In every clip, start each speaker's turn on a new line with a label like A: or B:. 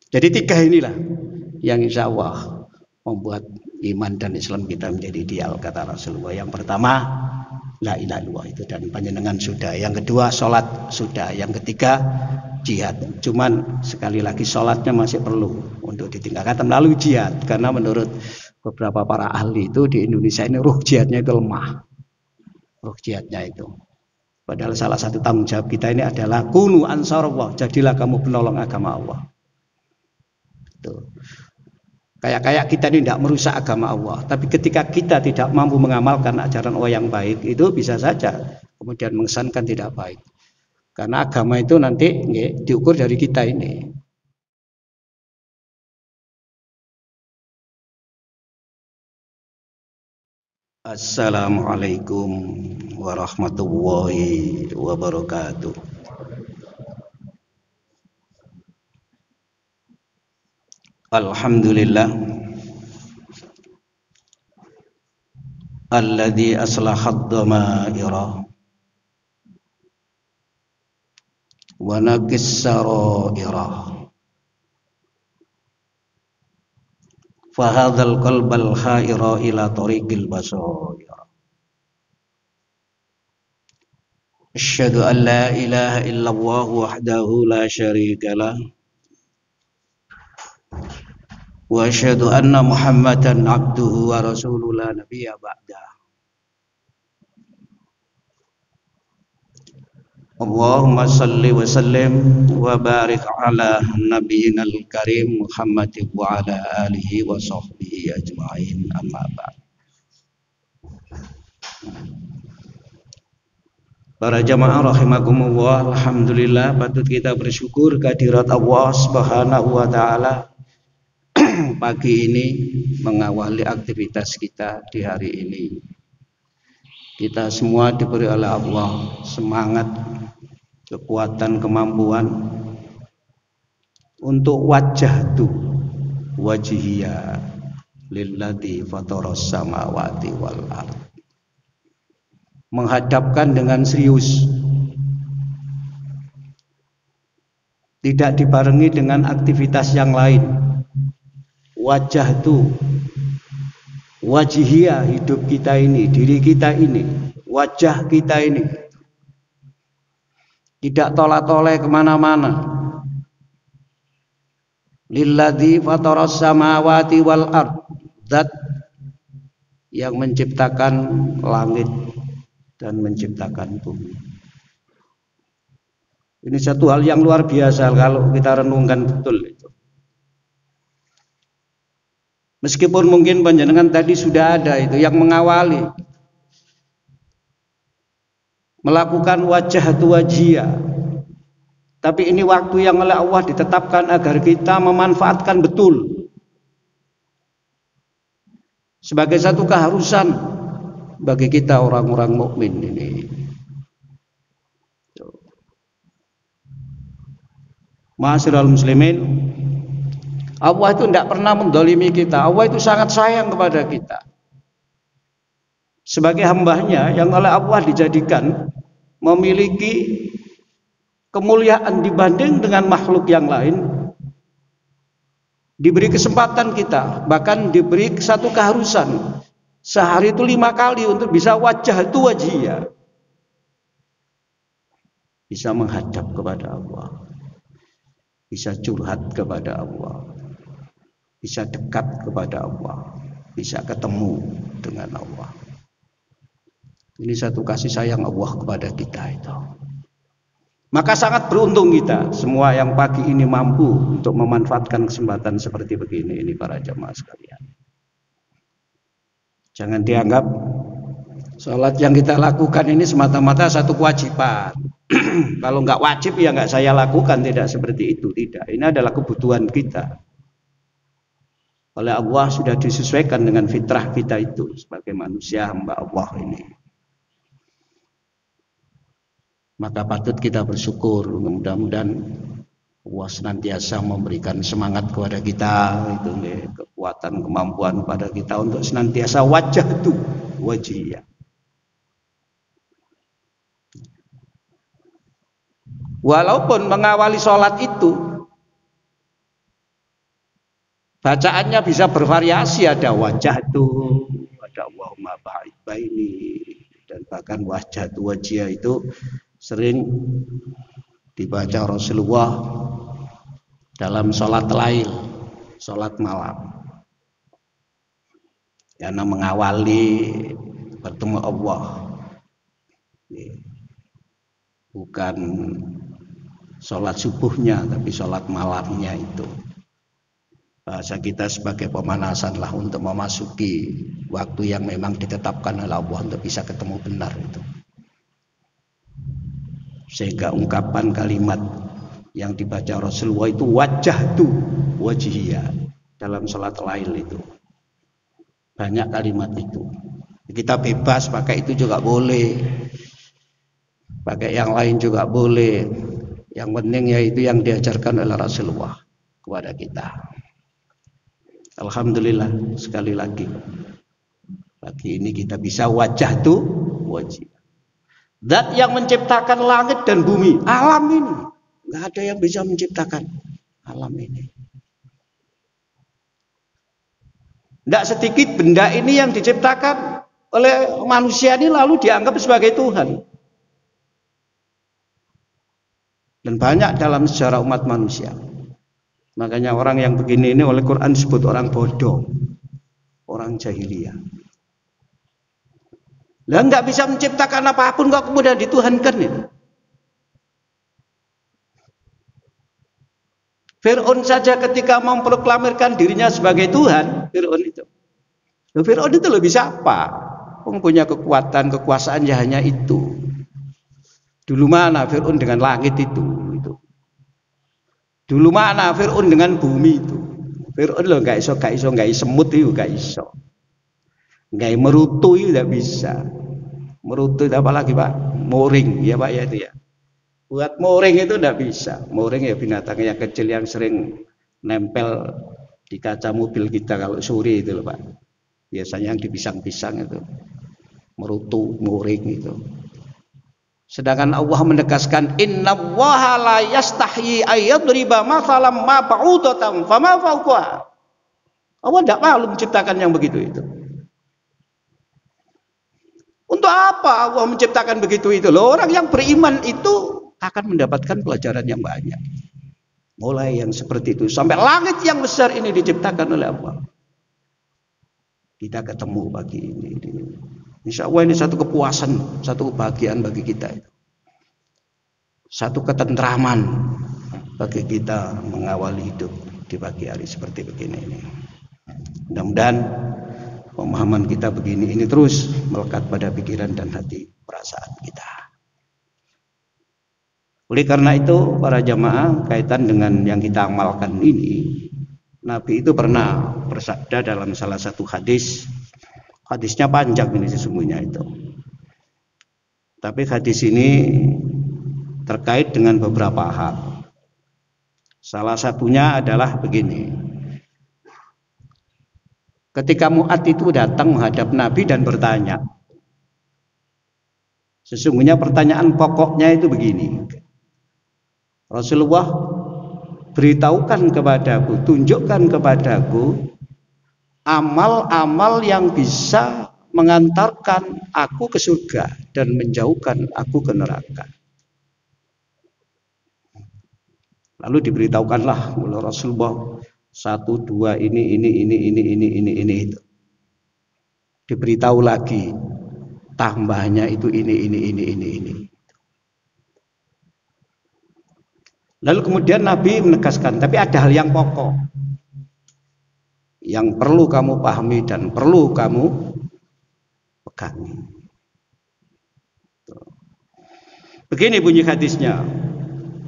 A: Jadi tiga inilah yang insya Allah membuat iman dan Islam kita menjadi ideal, kata Rasulullah. Yang pertama, la ilaha illallah, itu dan panjenengan sudah. Yang kedua, sholat sudah. Yang ketiga, jihad. Cuman sekali lagi sholatnya masih perlu untuk ditinggalkan, lalu jihad, karena menurut beberapa para ahli itu di Indonesia ini ruh jihadnya itu lemah. Ruh jihadnya itu. Padahal salah satu tanggung jawab kita ini adalah kunu ansarullah, jadilah kamu penolong agama Allah. Tuh. Kayak kita ini tidak merusak agama Allah, tapi ketika kita tidak mampu mengamalkan ajaran Allah yang baik, itu bisa saja kemudian mengesankan tidak baik. Karena agama itu nanti diukur dari kita ini. Assalamualaikum warahmatullahi wabarakatuh. Alhamdulillah alladzi aslahat dhamaira wa naqis saraira fa hadzal qalbal khaira ila tariqil basair. Asyhadu an la ilaha illallah wahdahu la syarika lah wa asyhadu anna Muhammadan abduhu wa rasuluhu la nabiyya ba'da. Allahumma salli wa sallim wa barik ala nabiyyinal karim Muhammad wa ala alihi wa sahbihi ajma'in, amma ba'd. Para jamaah rahimakumullah, alhamdulillah patut kita bersyukur kehadirat Allah Subhanahu wa taala pagi ini mengawali aktivitas kita di hari ini. Kita semua diberi oleh Allah semangat, kekuatan, kemampuan untuk wajah tu wajhiya lilladzi fataras samawati wal ard, menghadapkan dengan serius, tidak dibarengi dengan aktivitas yang lain. Wajah tu wajhiya, hidup kita ini, diri kita ini, wajah kita ini tidak tolak-toleh kemana-mana. Lilladzi fataras samawati wal ard, zat yang menciptakan langit dan menciptakan bumi. Ini satu hal yang luar biasa kalau kita renungkan betul itu. Meskipun mungkin panjenengan tadi sudah ada itu yang mengawali, melakukan wajah tu wajhiya, tapi ini waktu yang oleh Allah ditetapkan agar kita memanfaatkan betul sebagai satu keharusan bagi kita orang-orang mukmin ini. Ma'asyiral muslimin, Allah itu tidak pernah mendolimi kita. Allah itu sangat sayang kepada kita. Sebagai hambanya yang oleh Allah dijadikan memiliki kemuliaan dibanding dengan makhluk yang lain, diberi kesempatan kita, bahkan diberi satu keharusan sehari itu 5 kali untuk bisa wajah itu wajhiya, bisa menghadap kepada Allah, bisa curhat kepada Allah, bisa dekat kepada Allah, bisa ketemu dengan Allah. Ini satu kasih sayang Allah kepada kita itu. Maka sangat beruntung kita semua yang pagi ini mampu untuk memanfaatkan kesempatan seperti begini ini, para jamaah sekalian. Jangan dianggap sholat yang kita lakukan ini semata-mata satu kewajiban. Kalau nggak wajib ya nggak saya lakukan, tidak seperti itu, tidak. Ini adalah kebutuhan kita. Oleh Allah sudah disesuaikan dengan fitrah kita itu sebagai manusia hamba Allah ini. Maka patut kita bersyukur, mudah-mudahan Allah senantiasa memberikan semangat kepada kita, itu kekuatan, kemampuan pada kita untuk senantiasa wajah itu wajhiya. Walaupun mengawali sholat itu Bacaannya bisa bervariasi, ada wajah tuh, ada Allahumma ba'id baini, dan bahkan wajah tuh wajah itu sering dibaca Rasulullah dalam sholat lail, sholat malam, karena mengawali bertemu Allah, bukan sholat subuhnya tapi sholat malamnya itu. Bahasa kita sebagai pemanasan lah untuk memasuki waktu yang memang ditetapkan oleh Allah untuk bisa ketemu benar itu. Sehingga ungkapan kalimat yang dibaca Rasulullah itu wajah tu wajihia dalam sholat lail itu banyak kalimat itu. Kita bebas pakai itu juga boleh, pakai yang lain juga boleh. Yang penting yaitu yang diajarkan oleh Rasulullah kepada kita. Alhamdulillah, sekali lagi pagi ini kita bisa wajah tuh wajib. Zat yang menciptakan langit dan bumi, alam ini nggak ada yang bisa menciptakan alam ini. Tidak sedikit benda ini yang diciptakan oleh manusia ini lalu dianggap sebagai Tuhan. Dan banyak dalam sejarah umat manusia. Makanya orang yang begini ini oleh Quran disebut orang bodoh, orang jahiliyah. Lah nggak bisa menciptakan apapun kok kemudian dituhankan itu. Fir'aun saja ketika memproklamirkan dirinya sebagai Tuhan, Fir'aun itu lebih bisa apa? Mempunyai kekuatan, kekuasaan ya hanya itu. Dulu mana Fir'aun dengan langit itu. Dulu mana Fir'aun dengan bumi itu. Fir'aun loh gak iso semut itu gak iso. Gak merutu itu tidak bisa. Merutu itu apalagi Pak? Moring ya Pak ya itu ya. Buat moring itu tidak bisa. Moring ya binatang yang kecil yang sering nempel di kaca mobil kita kalau sore itu loh Pak. Biasanya yang di pisang-pisang itu. Merutu, moring itu. Sedangkan Allah menegaskan innallaha la yastahyi ayyadriba mathalan ma ba'udatan fama fawqaha. Allah tidak malu menciptakan yang begitu itu. Untuk apa Allah menciptakan begitu itu? Loh, orang yang beriman itu akan mendapatkan pelajaran yang banyak. Mulai yang seperti itu sampai langit yang besar ini diciptakan oleh Allah. Kita ketemu pagi ini. Insya Allah ini satu kepuasan, satu kebahagiaan bagi kita. Satu ketentraman bagi kita mengawali hidup di pagi hari seperti begini ini. Mudah-mudahan pemahaman kita begini ini terus melekat pada pikiran dan hati perasaan kita. Oleh karena itu para jamaah, kaitan dengan yang kita amalkan ini, Nabi itu pernah bersabda dalam salah satu hadis. Hadisnya panjang ini sesungguhnya itu. Tapi hadis ini terkait dengan beberapa hal. Salah satunya adalah begini. Ketika Mu'ad itu datang menghadap Nabi dan bertanya. Sesungguhnya pertanyaan pokoknya itu begini. Rasulullah, beritahukan kepadaku, tunjukkan kepadaku amal-amal yang bisa mengantarkan aku ke surga dan menjauhkan aku ke neraka. Lalu diberitahukanlah oleh Rasulullah 1, 2 ini itu. Diberitahu lagi tambahnya itu ini. Lalu kemudian Nabi menegaskan, tapi ada hal yang pokok yang perlu kamu pahami dan perlu kamu pegangi. Begini bunyi hadisnya.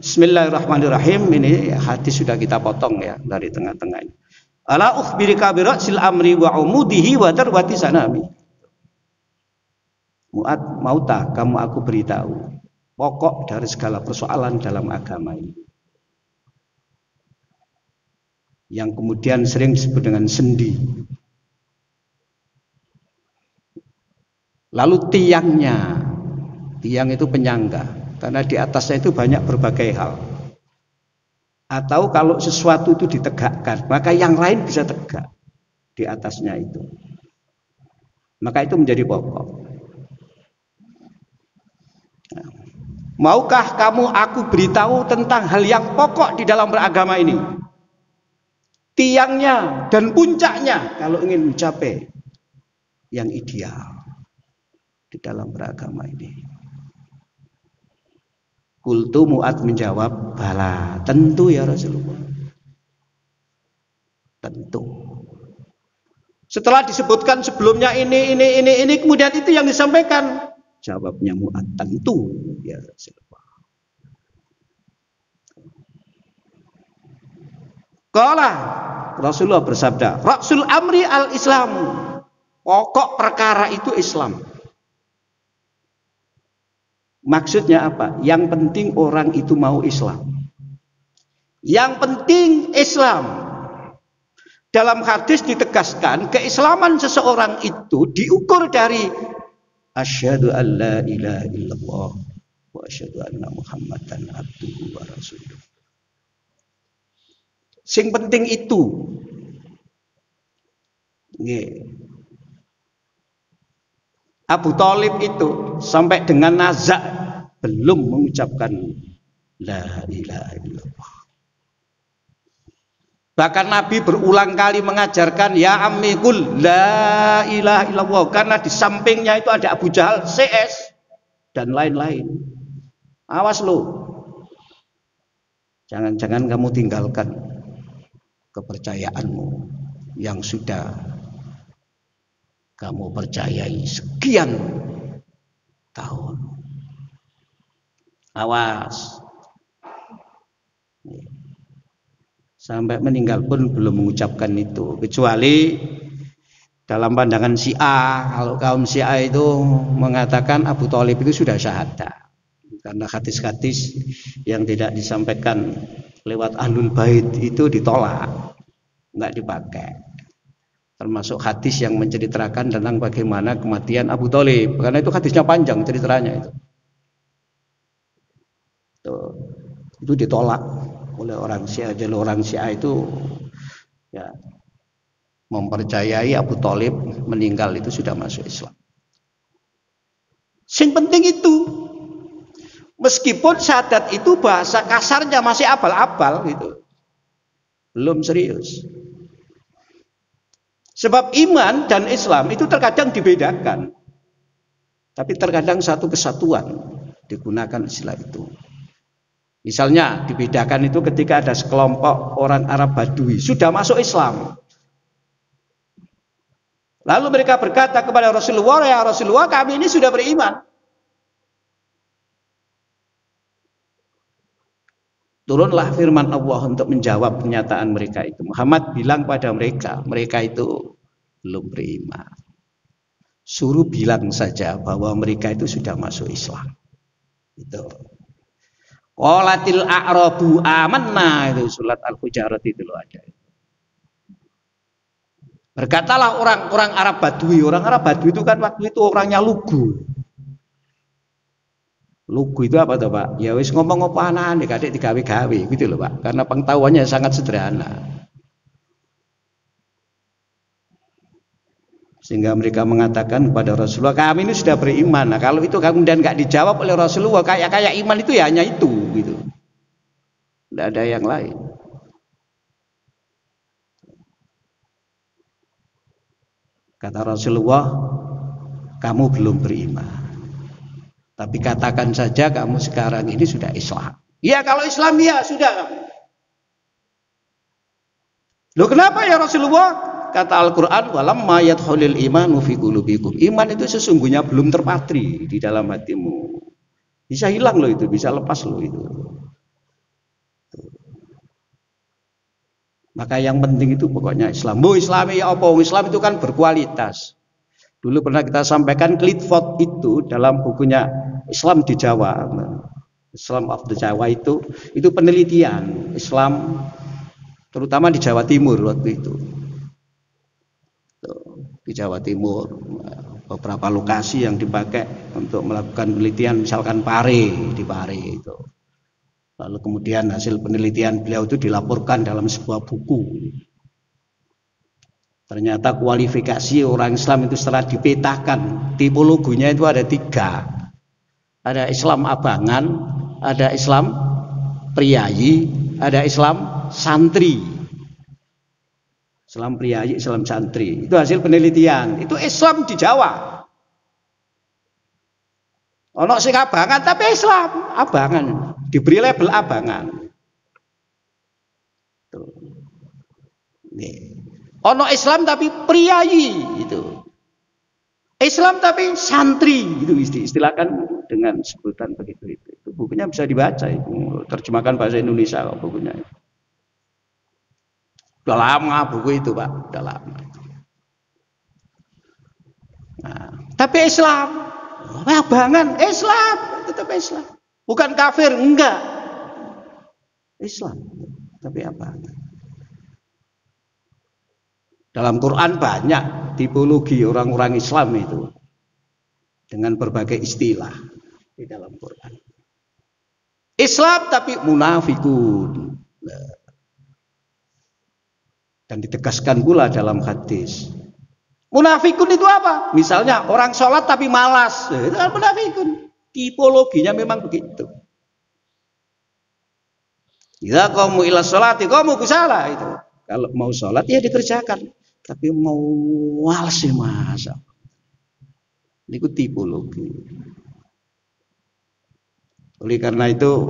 A: Bismillahirrahmanirrahim. Ini hadis sudah kita potong ya dari tengah-tengah ini. Ala ukhbirika bi ra'sil amri wa umudihi wa darwati sanami. Mu'ad, mau tak kamu aku beritahu pokok dari segala persoalan dalam agama ini, yang kemudian sering disebut dengan sendi. Lalu tiang itu penyangga, karena di atasnya itu banyak berbagai hal. Atau kalau sesuatu itu ditegakkan, maka yang lain bisa tegak di atasnya itu. Maka itu menjadi pokok. Maukah kamu aku beritahu tentang hal yang pokok di dalam beragama ini? Tiangnya dan puncaknya kalau ingin mencapai yang ideal di dalam beragama ini. Qultu, Mu'adz menjawab, bala, tentu ya Rasulullah. Tentu. Setelah disebutkan sebelumnya ini, kemudian itu yang disampaikan. Jawabnya Mu'adz, tentu ya Rasulullah. Qala, Rasulullah bersabda, Rasul amri al-Islam. Pokok perkara itu Islam. Maksudnya apa? Yang penting orang itu mau Islam. Yang penting Islam. Dalam hadis ditegaskan, keislaman seseorang itu diukur dari asyhadu an la ilaha illallah wa asyhadu anna Muhammadan abduhu wa rasuluh. Sing penting itu. Nggih. Abu Thalib itu sampai dengan nazak belum mengucapkan la ilaha illallah. Bahkan Nabi berulang kali mengajarkan ya ammi qul la ilaha illallah, karena di sampingnya itu ada Abu Jahal, CS dan lain-lain. Awas lo. Jangan-jangan kamu tinggalkan kepercayaanmu yang sudah kamu percayai sekian tahun. Awas. Sampai meninggal pun belum mengucapkan itu. Kecuali dalam pandangan Syiah, kalau kaum Syiah itu mengatakan Abu Thalib itu sudah syahadah. Karena hadis-hadis yang tidak disampaikan lewat Ahlul Bait itu ditolak, enggak dipakai. Termasuk hadis yang menceritakan tentang bagaimana kematian Abu Thalib, karena itu hadisnya panjang ceritanya itu. Itu ditolak oleh orang Syiah. Jadi orang Syiah itu ya mempercayai Abu Thalib meninggal itu sudah masuk Islam. Yang penting itu, meskipun syahadat itu bahasa kasarnya masih abal-abal gitu, belum serius. Sebab iman dan Islam itu terkadang dibedakan, tapi terkadang satu kesatuan digunakan istilah itu. Misalnya dibedakan itu ketika ada sekelompok orang Arab Badui sudah masuk Islam, lalu mereka berkata kepada Rasulullah, ya Rasulullah, kami ini sudah beriman. Turunlah firman Allah untuk menjawab pernyataan mereka itu. Muhammad bilang pada mereka, mereka itu belum beriman. Suruh bilang saja bahwa mereka itu sudah masuk Islam. Itu. Qalatil a'rabu amanna, itu surat Al-Hujurat itu loh ada. Berkatalah orang-orang Arab Badui. Orang Arab Badui itu kan waktu itu orangnya lugu. Lugu itu apa tuh Pak? Ya wis ngomong apa anane kadek digawe-gawe gitu loh Pak. Karena pengetahuannya sangat sederhana. Sehingga mereka mengatakan kepada Rasulullah, kami ini sudah beriman. Nah, kalau itu kemudian nggak dijawab oleh Rasulullah, kayak iman itu ya hanya itu gitu. Tidak ada yang lain. Kata Rasulullah, kamu belum beriman. Tapi katakan saja kamu sekarang ini sudah Islam. Ya kalau Islam ya sudah kamu. Loh kenapa ya Rasulullah? Kata Al-Quran, walamma yadkhulul imanu fi qulubikum. Iman itu sesungguhnya belum terpatri di dalam hatimu. Bisa hilang loh itu, bisa lepas loh itu. Maka yang penting itu pokoknya Islam. Islami ya apa? Islam itu kan berkualitas. Dulu pernah kita sampaikan Clifford itu dalam bukunya Islam di Jawa, Islam of the Jawa itu penelitian Islam terutama di Jawa Timur waktu itu. Di Jawa Timur beberapa lokasi yang dipakai untuk melakukan penelitian, misalkan Pare, di Pare itu. Lalu kemudian hasil penelitian beliau itu dilaporkan dalam sebuah buku. Ternyata kualifikasi orang Islam itu setelah dipetakan, tipologinya itu ada 3. Ada Islam abangan, ada Islam priayi, ada Islam santri. Islam priayi, Islam santri. Itu hasil penelitian. Itu Islam di Jawa. Ono sing abangan tapi Islam abangan, diberi label abangan. Tuh. Nih. Ono Islam tapi priayi itu. Islam tapi santri itu istilahkan dengan sebutan begitu itu. Itu bukunya bisa dibaca itu, terjemahkan bahasa Indonesia kok bukunya. Udah lama buku itu, Pak, udah lama. Nah, tapi Islam, abangan Islam, tetap Islam. Bukan kafir, enggak. Islam, tapi abangan. Dalam Quran banyak tipologi orang-orang Islam itu dengan berbagai istilah di dalam Quran. Islam tapi munafikun. Dan ditegaskan pula dalam hadis. Munafikun itu apa? Misalnya orang sholat tapi malas. Itu kan munafikun. Tipologinya memang begitu. Ya kamu ila sholati kamu kusala itu. Kalau mau sholat ya dikerjakan. Tapi mau malas sih masa. Ini tipologi. Oleh karena itu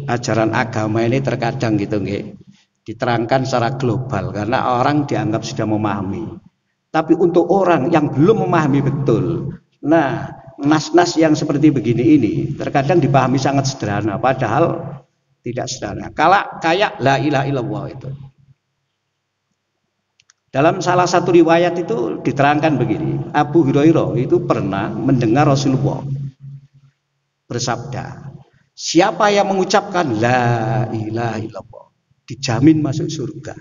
A: ajaran agama ini terkadang gitu nggih, diterangkan secara global karena orang dianggap sudah memahami. Tapi untuk orang yang belum memahami betul, nah nas-nas yang seperti begini ini terkadang dipahami sangat sederhana, padahal tidak sederhana. Kayak la ilaha illallah itu. Dalam salah satu riwayat itu diterangkan begini, Abu Hurairah itu pernah mendengar Rasulullah bersabda, siapa yang mengucapkan la ilaha illallah dijamin masuk surga.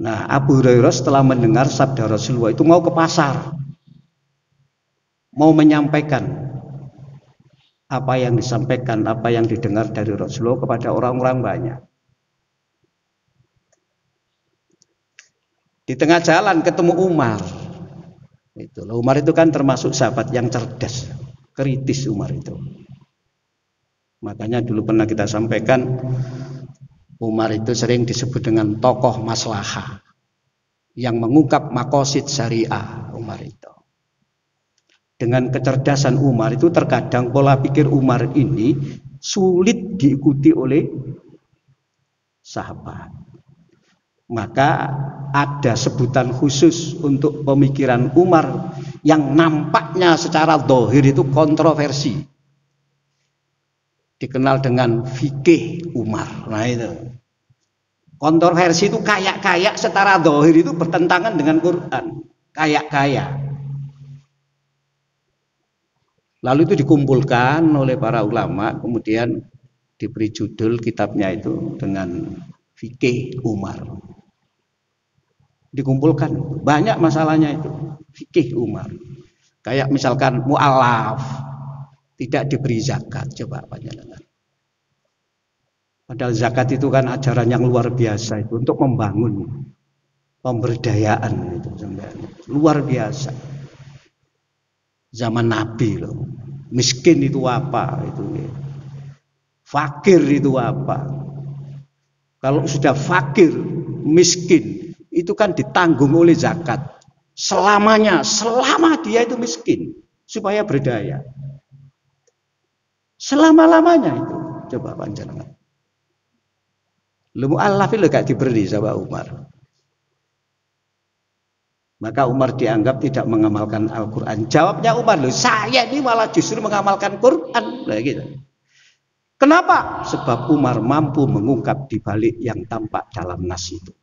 A: Nah, Abu Hurairah setelah mendengar sabda Rasulullah itu mau ke pasar, mau menyampaikan apa yang disampaikan, apa yang didengar dari Rasulullah kepada orang-orang banyak. Di tengah jalan ketemu Umar. Umar itu kan termasuk sahabat yang cerdas, kritis Umar itu. Makanya dulu pernah kita sampaikan, Umar itu sering disebut dengan tokoh maslahah yang mengungkap maqasid syariah. Umar itu. Dengan kecerdasan Umar itu terkadang pola pikir Umar ini sulit diikuti oleh sahabat. Maka ada sebutan khusus untuk pemikiran Umar yang nampaknya secara zahir itu kontroversi. Dikenal dengan fikih Umar. Nah itu. Kontroversi itu kayak secara zahir itu bertentangan dengan Quran. Kayak. Lalu itu dikumpulkan oleh para ulama, kemudian diberi judul kitabnya itu dengan fikih Umar. Dikumpulkan banyak masalahnya itu fikih Umar. Kayak misalkan mu'alaf tidak diberi zakat, coba panjenengan. Padahal zakat itu kan ajaran yang luar biasa itu untuk membangun pemberdayaan itu luar biasa. Zaman Nabi loh. Miskin itu apa itu? Fakir itu apa? Kalau sudah fakir, miskin itu kan ditanggung oleh zakat selamanya, selama dia itu miskin supaya berdaya selama-lamanya itu. Coba panjenengan lu mu'allaf itu gak diberi sama Umar. Maka Umar dianggap tidak mengamalkan Al-Quran. Jawabnya Umar, loh saya ini malah justru mengamalkan Quran. Nah, gitu. Kenapa? Sebab Umar mampu mengungkap di balik yang tampak dalam nas itu.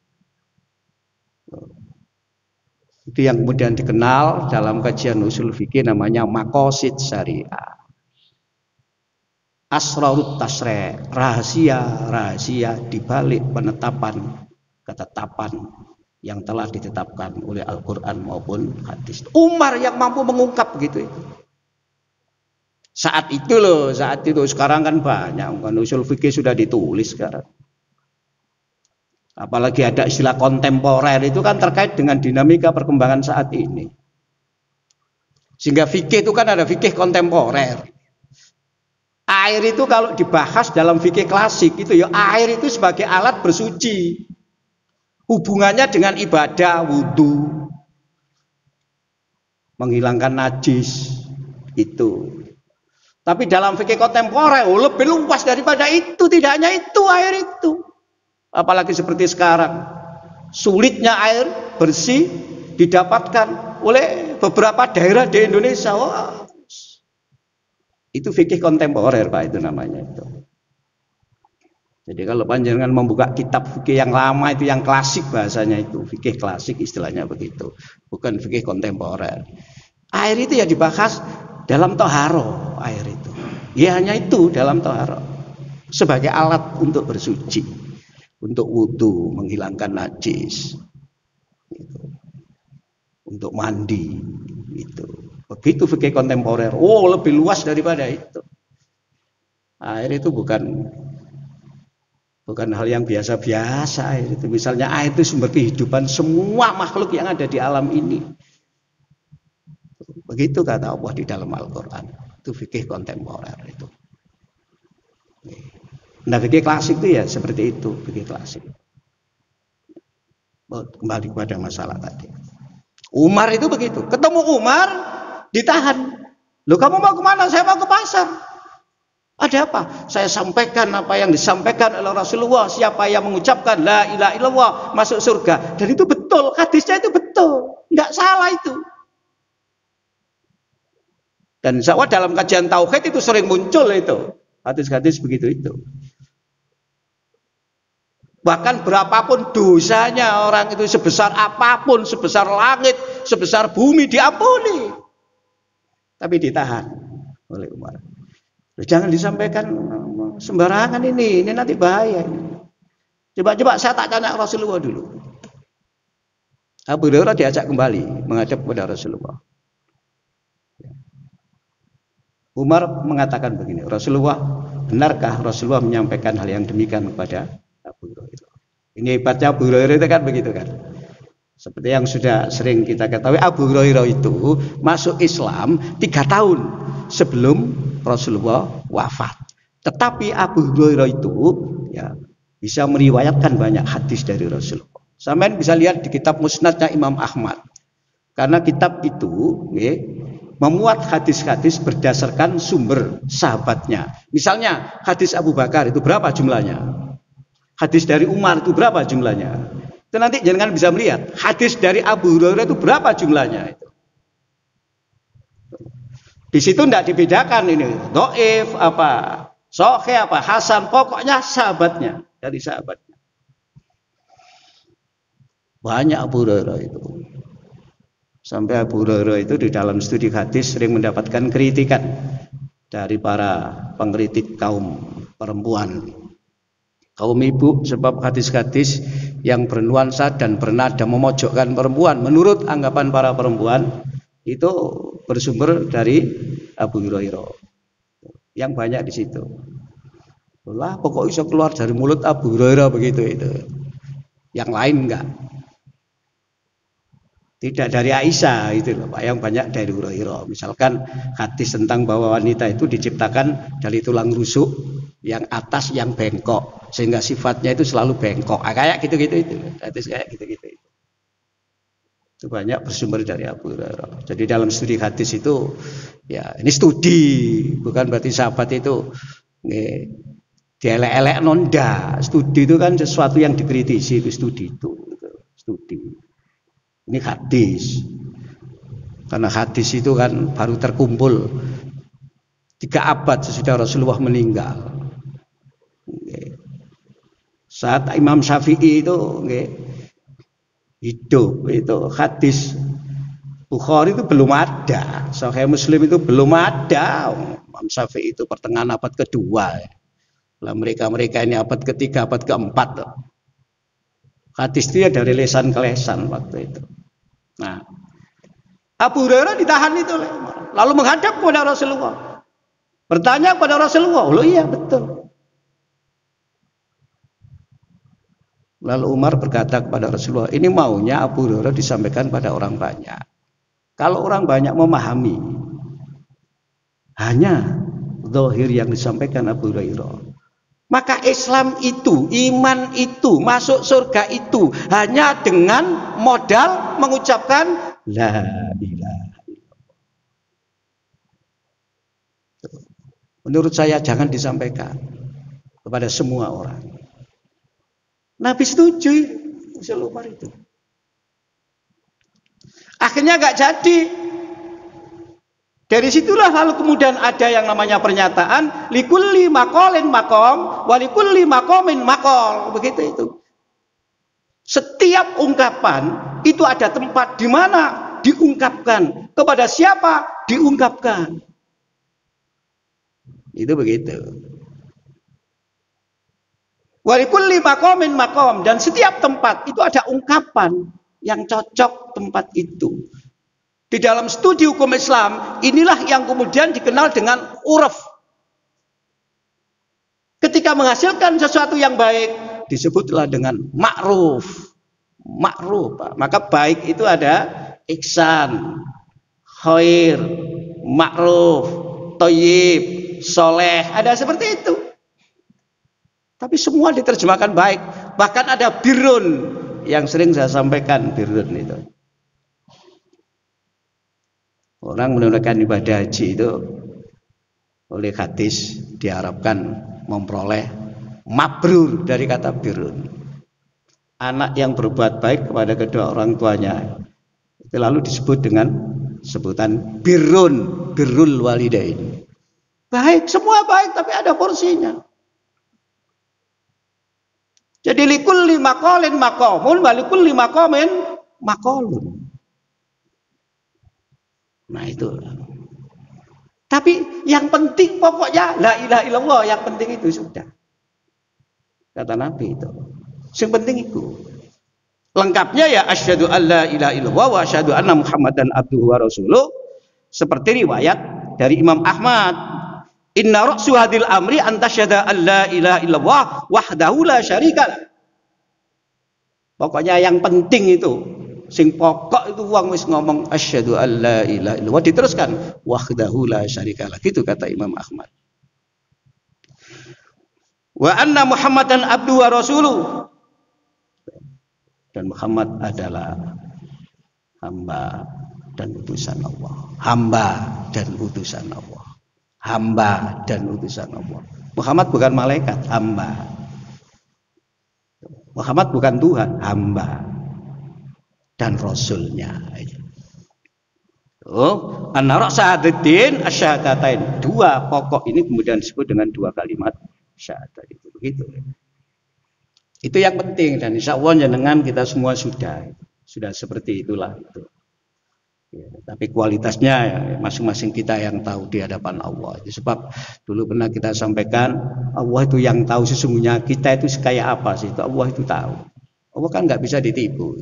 A: Itu yang kemudian dikenal dalam kajian usul fikih namanya maqasid syariah. Asrarut tasri', rahasia di balik penetapan ketetapan yang telah ditetapkan oleh Al-Quran maupun hadis. Umar yang mampu mengungkap begitu itu. Saat itu loh, saat itu. Sekarang kan banyak, kan usul fikih sudah ditulis sekarang. Apalagi ada istilah kontemporer, itu kan terkait dengan dinamika perkembangan saat ini. Sehingga fikih itu kan ada fikih kontemporer. Air itu kalau dibahas dalam fikih klasik itu ya, air itu sebagai alat bersuci. Hubungannya dengan ibadah, wudhu, menghilangkan najis itu. Tapi dalam fikih kontemporer lebih luas daripada itu, tidak hanya itu air itu. Apalagi seperti sekarang, sulitnya air bersih didapatkan oleh beberapa daerah di Indonesia. Wah, itu fikih kontemporer Pak, itu namanya itu. Jadi kalau panjenengan membuka kitab fikih yang lama itu, yang klasik bahasanya itu, fikih klasik istilahnya begitu, bukan fikih kontemporer. Air itu ya dibahas dalam toharo, air itu. Ya hanya itu dalam toharo. Sebagai alat untuk bersuci, untuk wudhu, menghilangkan najis, gitu. Untuk mandi, itu. Begitu fikih kontemporer. Oh, lebih luas daripada itu. Air itu bukan hal yang biasa-biasa. Air itu, misalnya air itu sumber kehidupan semua makhluk yang ada di alam ini. Begitu kata Allah di dalam Al-Quran. Itu fikih kontemporer itu. Nah, fikih klasik itu ya seperti itu, fikih klasik. Kembali kepada masalah tadi. Umar itu begitu. Ketemu Umar, ditahan. Loh, kamu mau kemana? Saya mau ke pasar. Ada apa? Saya sampaikan apa yang disampaikan oleh Rasulullah. Siapa yang mengucapkan la ilaha illallah masuk surga. Dan itu betul, hadisnya itu betul. Enggak salah itu. Dan insya Allah dalam kajian tauhid itu sering muncul itu hadis-hadis begitu itu. Bahkan berapapun dosanya orang itu, sebesar apapun, sebesar langit, sebesar bumi, diampuni. Tapi ditahan oleh Umar. Jangan disampaikan sembarangan ini nanti bahaya. Coba saya tak tanya Rasulullah dulu. Abu Hurairah diajak kembali menghadap kepada Rasulullah. Umar mengatakan begini, Rasulullah, benarkah Rasulullah menyampaikan hal yang demikian kepada Abu Hurairah? Ini hebatnya Abu Hurairah itu kan begitu kan. Seperti yang sudah sering kita ketahui, Abu Hurairah itu masuk Islam 3 tahun sebelum Rasulullah wafat. Tetapi Abu Hurairah itu ya bisa meriwayatkan banyak hadis dari Rasulullah. Sampean bisa lihat di kitab Musnadnya Imam Ahmad. Karena kitab itu memuat hadis-hadis berdasarkan sumber sahabatnya. Misalnya hadis Abu Bakar itu berapa jumlahnya? Hadis dari Umar itu berapa jumlahnya? Itu nanti jangan bisa melihat hadis dari Abu Hurairah itu berapa jumlahnya itu. Di situ tidak dibedakan ini dhaif apa, sahih apa, hasan, pokoknya sahabatnya, dari sahabatnya. Banyak Abu Hurairah itu. Sampai Abu Hurairah itu di dalam studi hadis sering mendapatkan kritikan dari para pengkritik kaum perempuan, kaum ibu, sebab hadis-hadis yang bernuansa dan bernada memojokkan perempuan menurut anggapan para perempuan itu bersumber dari Abu Hurairah. Yang banyak di situ. Lah pokoknya bisa keluar dari mulut Abu Hurairah begitu itu. Yang lain enggak. Tidak dari Aisyah itu loh Pak, yang banyak dari Hurairah. Misalkan hadis tentang bahwa wanita itu diciptakan dari tulang rusuk yang atas yang bengkok, sehingga sifatnya itu selalu bengkok. Kayak gitu-gitu itu. Hadis kayak gitu-gitu itu. Itu banyak bersumber dari Abu Hurairah. Jadi dalam studi hadis itu ya ini studi, bukan berarti sahabat itu dielek-elek nonda. Studi itu kan sesuatu yang dikritisi, itu studi itu. Studi. Ini hadis, karena hadis itu kan baru terkumpul 3 abad sesudah Rasulullah meninggal. Saat Imam Syafi'i itu hidup, itu hadis Bukhari itu belum ada, Sahih Muslim itu belum ada. Imam Syafi'i itu pertengahan abad kedua. Lah mereka ini abad ketiga, abad keempat. Hadis itu ya dari lesan ke lesan waktu itu. Nah, Abu Hurairah ditahan itu lalu menghadap kepada Rasulullah. Bertanya kepada Rasulullah, loh iya betul. Lalu Umar berkata kepada Rasulullah, ini maunya Abu Hurairah disampaikan pada orang banyak. Kalau orang banyak memahami hanya zahir yang disampaikan Abu Hurairah, maka Islam itu, iman itu, masuk surga itu hanya dengan modal mengucapkan la ilaha. Menurut saya jangan disampaikan kepada semua orang. Nabi setuju usul Umar itu. Akhirnya nggak jadi. Dari situlah lalu kemudian ada yang namanya pernyataan likulli maqalin maqam wa likulli maqamin maqal. Begitu itu. Setiap ungkapan itu ada tempat di mana diungkapkan, kepada siapa diungkapkan. Itu begitu. Wa likulli maqamin maqam, dan setiap tempat itu ada ungkapan yang cocok tempat itu. Di dalam studi hukum Islam, inilah yang kemudian dikenal dengan uruf. Ketika menghasilkan sesuatu yang baik, disebutlah dengan ma'ruf. Ma'ruf. Maka baik itu ada ihsan, khair, ma'ruf, thayyib, soleh. Ada seperti itu. Tapi semua diterjemahkan baik. Bahkan ada birrun yang sering saya sampaikan, birrun itu. Orang menunaikan ibadah haji itu oleh hadis diharapkan memperoleh mabrur dari kata birrun. Anak yang berbuat baik kepada kedua orang tuanya itu lalu disebut dengan sebutan birrun, birrul walidain. Baik, semua baik tapi ada porsinya. Jadi likulli maqalin maqamun wa likulli maqamin maqalun. Nah itu. Tapi yang penting pokoknya la ilaha illallah, yang penting itu sudah. Kata Nabi itu. Yang penting itu. Lengkapnya ya asyhadu alla ilaha illallah wa asyhadu anna Muhammadan abduhu wa rasuluh. Seperti riwayat dari Imam Ahmad. Inna ra'su hadil amri antasyhada alla ilaha illallah wahdahu la syarikalah. Pokoknya yang penting itu, sing pokok itu wong wis ngomong asyhadu alla ilaha illallah, diteruskan wahdahu la syarikalah. Gitu kata Imam Ahmad. Wa anna Muhammadan abduhu wa rasuluh. Dan Muhammad adalah hamba dan utusan Allah. Hamba dan utusan Allah. Hamba dan utusan Allah. Muhammad bukan malaikat, hamba. Muhammad bukan Tuhan, hamba dan rasulnya. Oh, an-nara' syahadatin asyhadatain. Dua pokok ini kemudian disebut dengan dua kalimat syahadat itu. Begitu. Itu yang penting, dan insya Allah jenengan kita semua sudah seperti itulah itu. Ya, tapi kualitasnya ya, masing-masing kita yang tahu di hadapan Allah. Sebab dulu pernah kita sampaikan, Allah itu yang tahu sesungguhnya kita itu kayak apa sih, itu Allah itu tahu. Allah kan nggak bisa ditipu.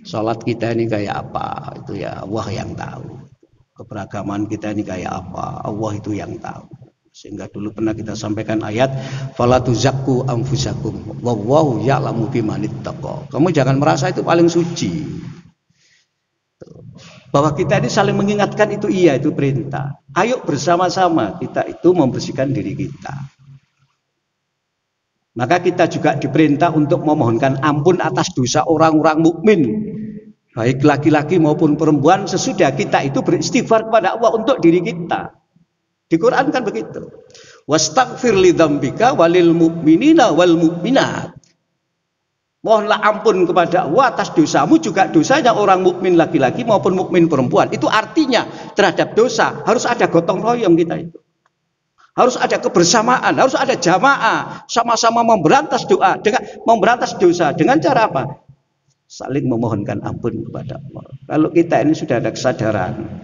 A: Salat kita ini kayak apa, itu ya Allah yang tahu. Keberagaman kita ini kayak apa, Allah itu yang tahu. Sehingga dulu pernah kita sampaikan ayat fala tuzakku anfusakum wallahu ya'lamu bimanittaqa. Kamu jangan merasa itu paling suci. Bahwa kita ini saling mengingatkan itu iya, itu perintah. Ayo bersama-sama kita itu membersihkan diri kita. Maka kita juga diperintah untuk memohonkan ampun atas dosa orang-orang mukmin, baik laki-laki maupun perempuan, sesudah kita itu beristighfar kepada Allah untuk diri kita. Di Quran kan begitu. Wastaghfir lidzambika walil mu'minina wal mu'minat. Mohonlah ampun kepada Allah atas dosamu, juga dosanya orang mukmin laki-laki maupun mukmin perempuan. Itu artinya terhadap dosa harus ada gotong royong kita itu. Harus ada kebersamaan, harus ada jamaah, sama-sama memberantas dosa dengan cara apa? Saling memohonkan ampun kepada Allah. Kalau kita ini sudah ada kesadaran,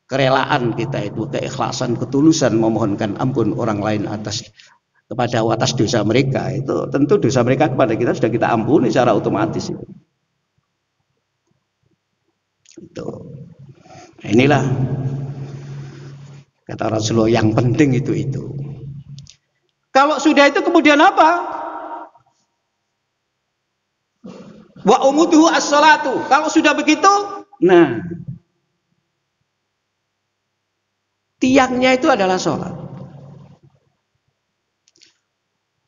A: kerelaan kita itu, keikhlasan, ketulusan memohonkan ampun orang lain kepada atas dosa mereka, itu tentu dosa mereka kepada kita sudah kita ampuni secara otomatis itu. Nah, inilah Kata Rasulullah, yang penting itu. Kalau sudah itu kemudian apa? Wa umuduhu as-salatu. Kalau sudah begitu, nah, tiangnya itu adalah sholat.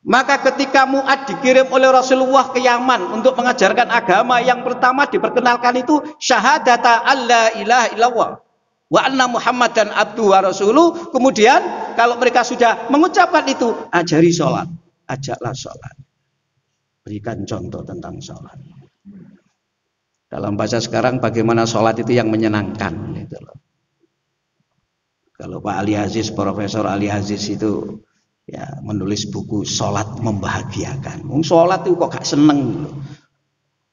A: Maka ketika Mu'ad dikirim oleh Rasulullah ke Yaman untuk mengajarkan agama, yang pertama diperkenalkan itu syahadata alla ilaha illallah wa anna Muhammadan abduhu wa rasuluh. Kemudian kalau mereka sudah mengucapkan itu, ajari sholat, ajaklah sholat, berikan contoh tentang sholat. Dalam bahasa sekarang, bagaimana sholat itu yang menyenangkan gitu loh. Kalau Pak Ali Aziz, Profesor Ali Aziz itu ya menulis buku sholat membahagiakan. Sholat itu kok gak seneng loh.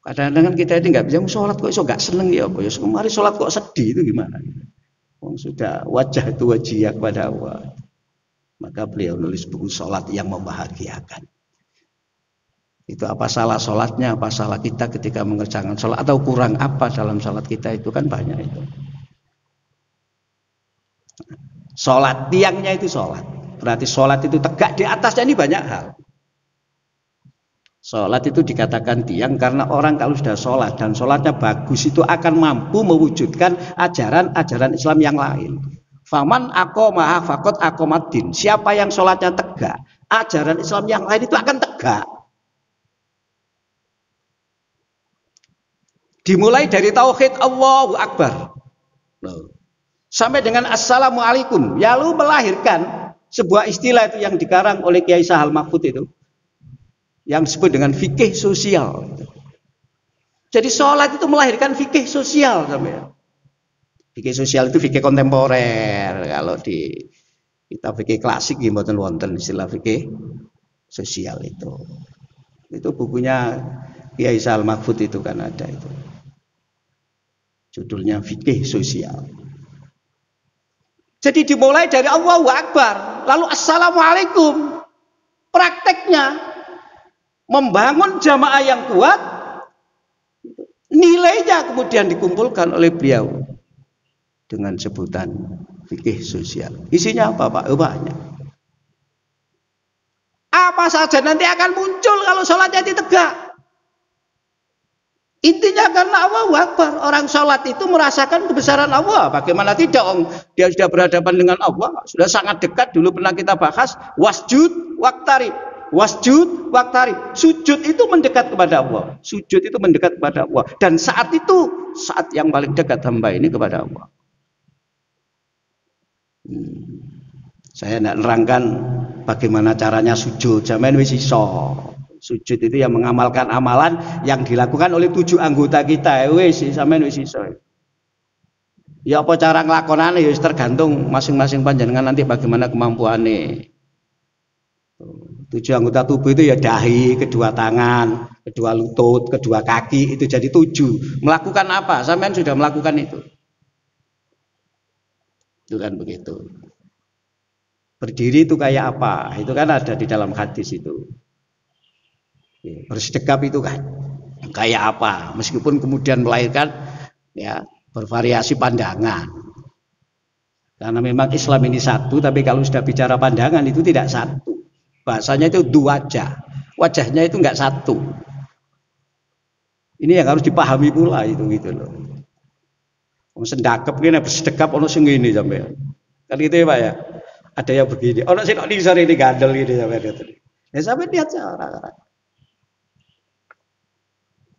A: Kadang-kadang kita ini nggak bisa sholat kok gak seneng ya apa ya. Kemarin sholat kok sedih itu gimana? Sudah wajah itu wajah kepada Allah. Maka beliau nulis buku sholat yang membahagiakan. Itu apa salah sholatnya, apa salah kita ketika mengerjakan sholat, atau kurang apa dalam sholat kita, itu kan banyak itu. Sholat, tiangnya itu sholat. Berarti sholat itu tegak, di atasnya ini banyak hal. Sholat itu dikatakan tiang karena orang kalau sudah sholat dan sholatnya bagus itu akan mampu mewujudkan ajaran-ajaran Islam yang lain. Faman aqamaha faqad aqamaddin. Siapa yang sholatnya tegak, ajaran Islam yang lain itu akan tegak. Dimulai dari tauhid Allahu Akbar sampai dengan assalamualaikum, lalu melahirkan sebuah istilah itu yang dikarang oleh Kiai Sahal Mahfud itu, yang disebut dengan fikih sosial. Jadi sholat itu melahirkan fikih sosial, sampai. Fikih sosial itu fikih kontemporer. Kalau di kita fikih klasik, mboten wonten istilah fikih sosial itu. Itu bukunya Kiai Sahal Mahfud itu kan ada itu. Judulnya fikih sosial. Jadi dimulai dari Allahu Akbar, lalu assalamualaikum. Prakteknya membangun jamaah yang kuat, nilainya kemudian dikumpulkan oleh beliau dengan sebutan fikih sosial. Isinya apa Pak? Banyak. Apa saja nanti akan muncul kalau sholatnya ditegak. Intinya karena Allahu Akbar. Orang sholat itu merasakan kebesaran Allah. Bagaimana tidak? Dia sudah berhadapan dengan Allah, sudah sangat dekat. Dulu pernah kita bahas wasjud waqtarib. Wasjud waqtarib. Sujud itu mendekat kepada Allah. Sujud itu mendekat kepada Allah. Dan saat itu saat yang paling dekat hamba ini kepada Allah. Saya tidak nerangkan bagaimana caranya sujud. Zaman wis iso. Sujud itu yang mengamalkan amalan yang dilakukan oleh 7 anggota kita. Wis sampean wis iso. Ya apa cara nglakonane ya tergantung masing-masing panjenengan nanti bagaimana kemampuannya. 7 anggota tubuh itu ya dahi, kedua tangan, kedua lutut, kedua kaki, itu jadi 7. Melakukan apa? Sampean sudah melakukan itu. Itu kan begitu. Berdiri itu kayak apa? Itu kan ada di dalam hadis itu. Bersedekap itu kan kayak apa, meskipun kemudian melahirkan ya bervariasi pandangan, karena memang Islam ini satu, tapi kalau sudah bicara pandangan itu tidak satu, bahasanya itu dua wajah, wajahnya itu enggak satu. Ini yang harus dipahami pula itu gitu loh. Sendakep ini bersedekap ono sing ngene sampean kan gitu ya Pak ya, ada yang begini, ono sing kok disar ini gandel gitu sampean gitu ya, sampean lihat orang-orang.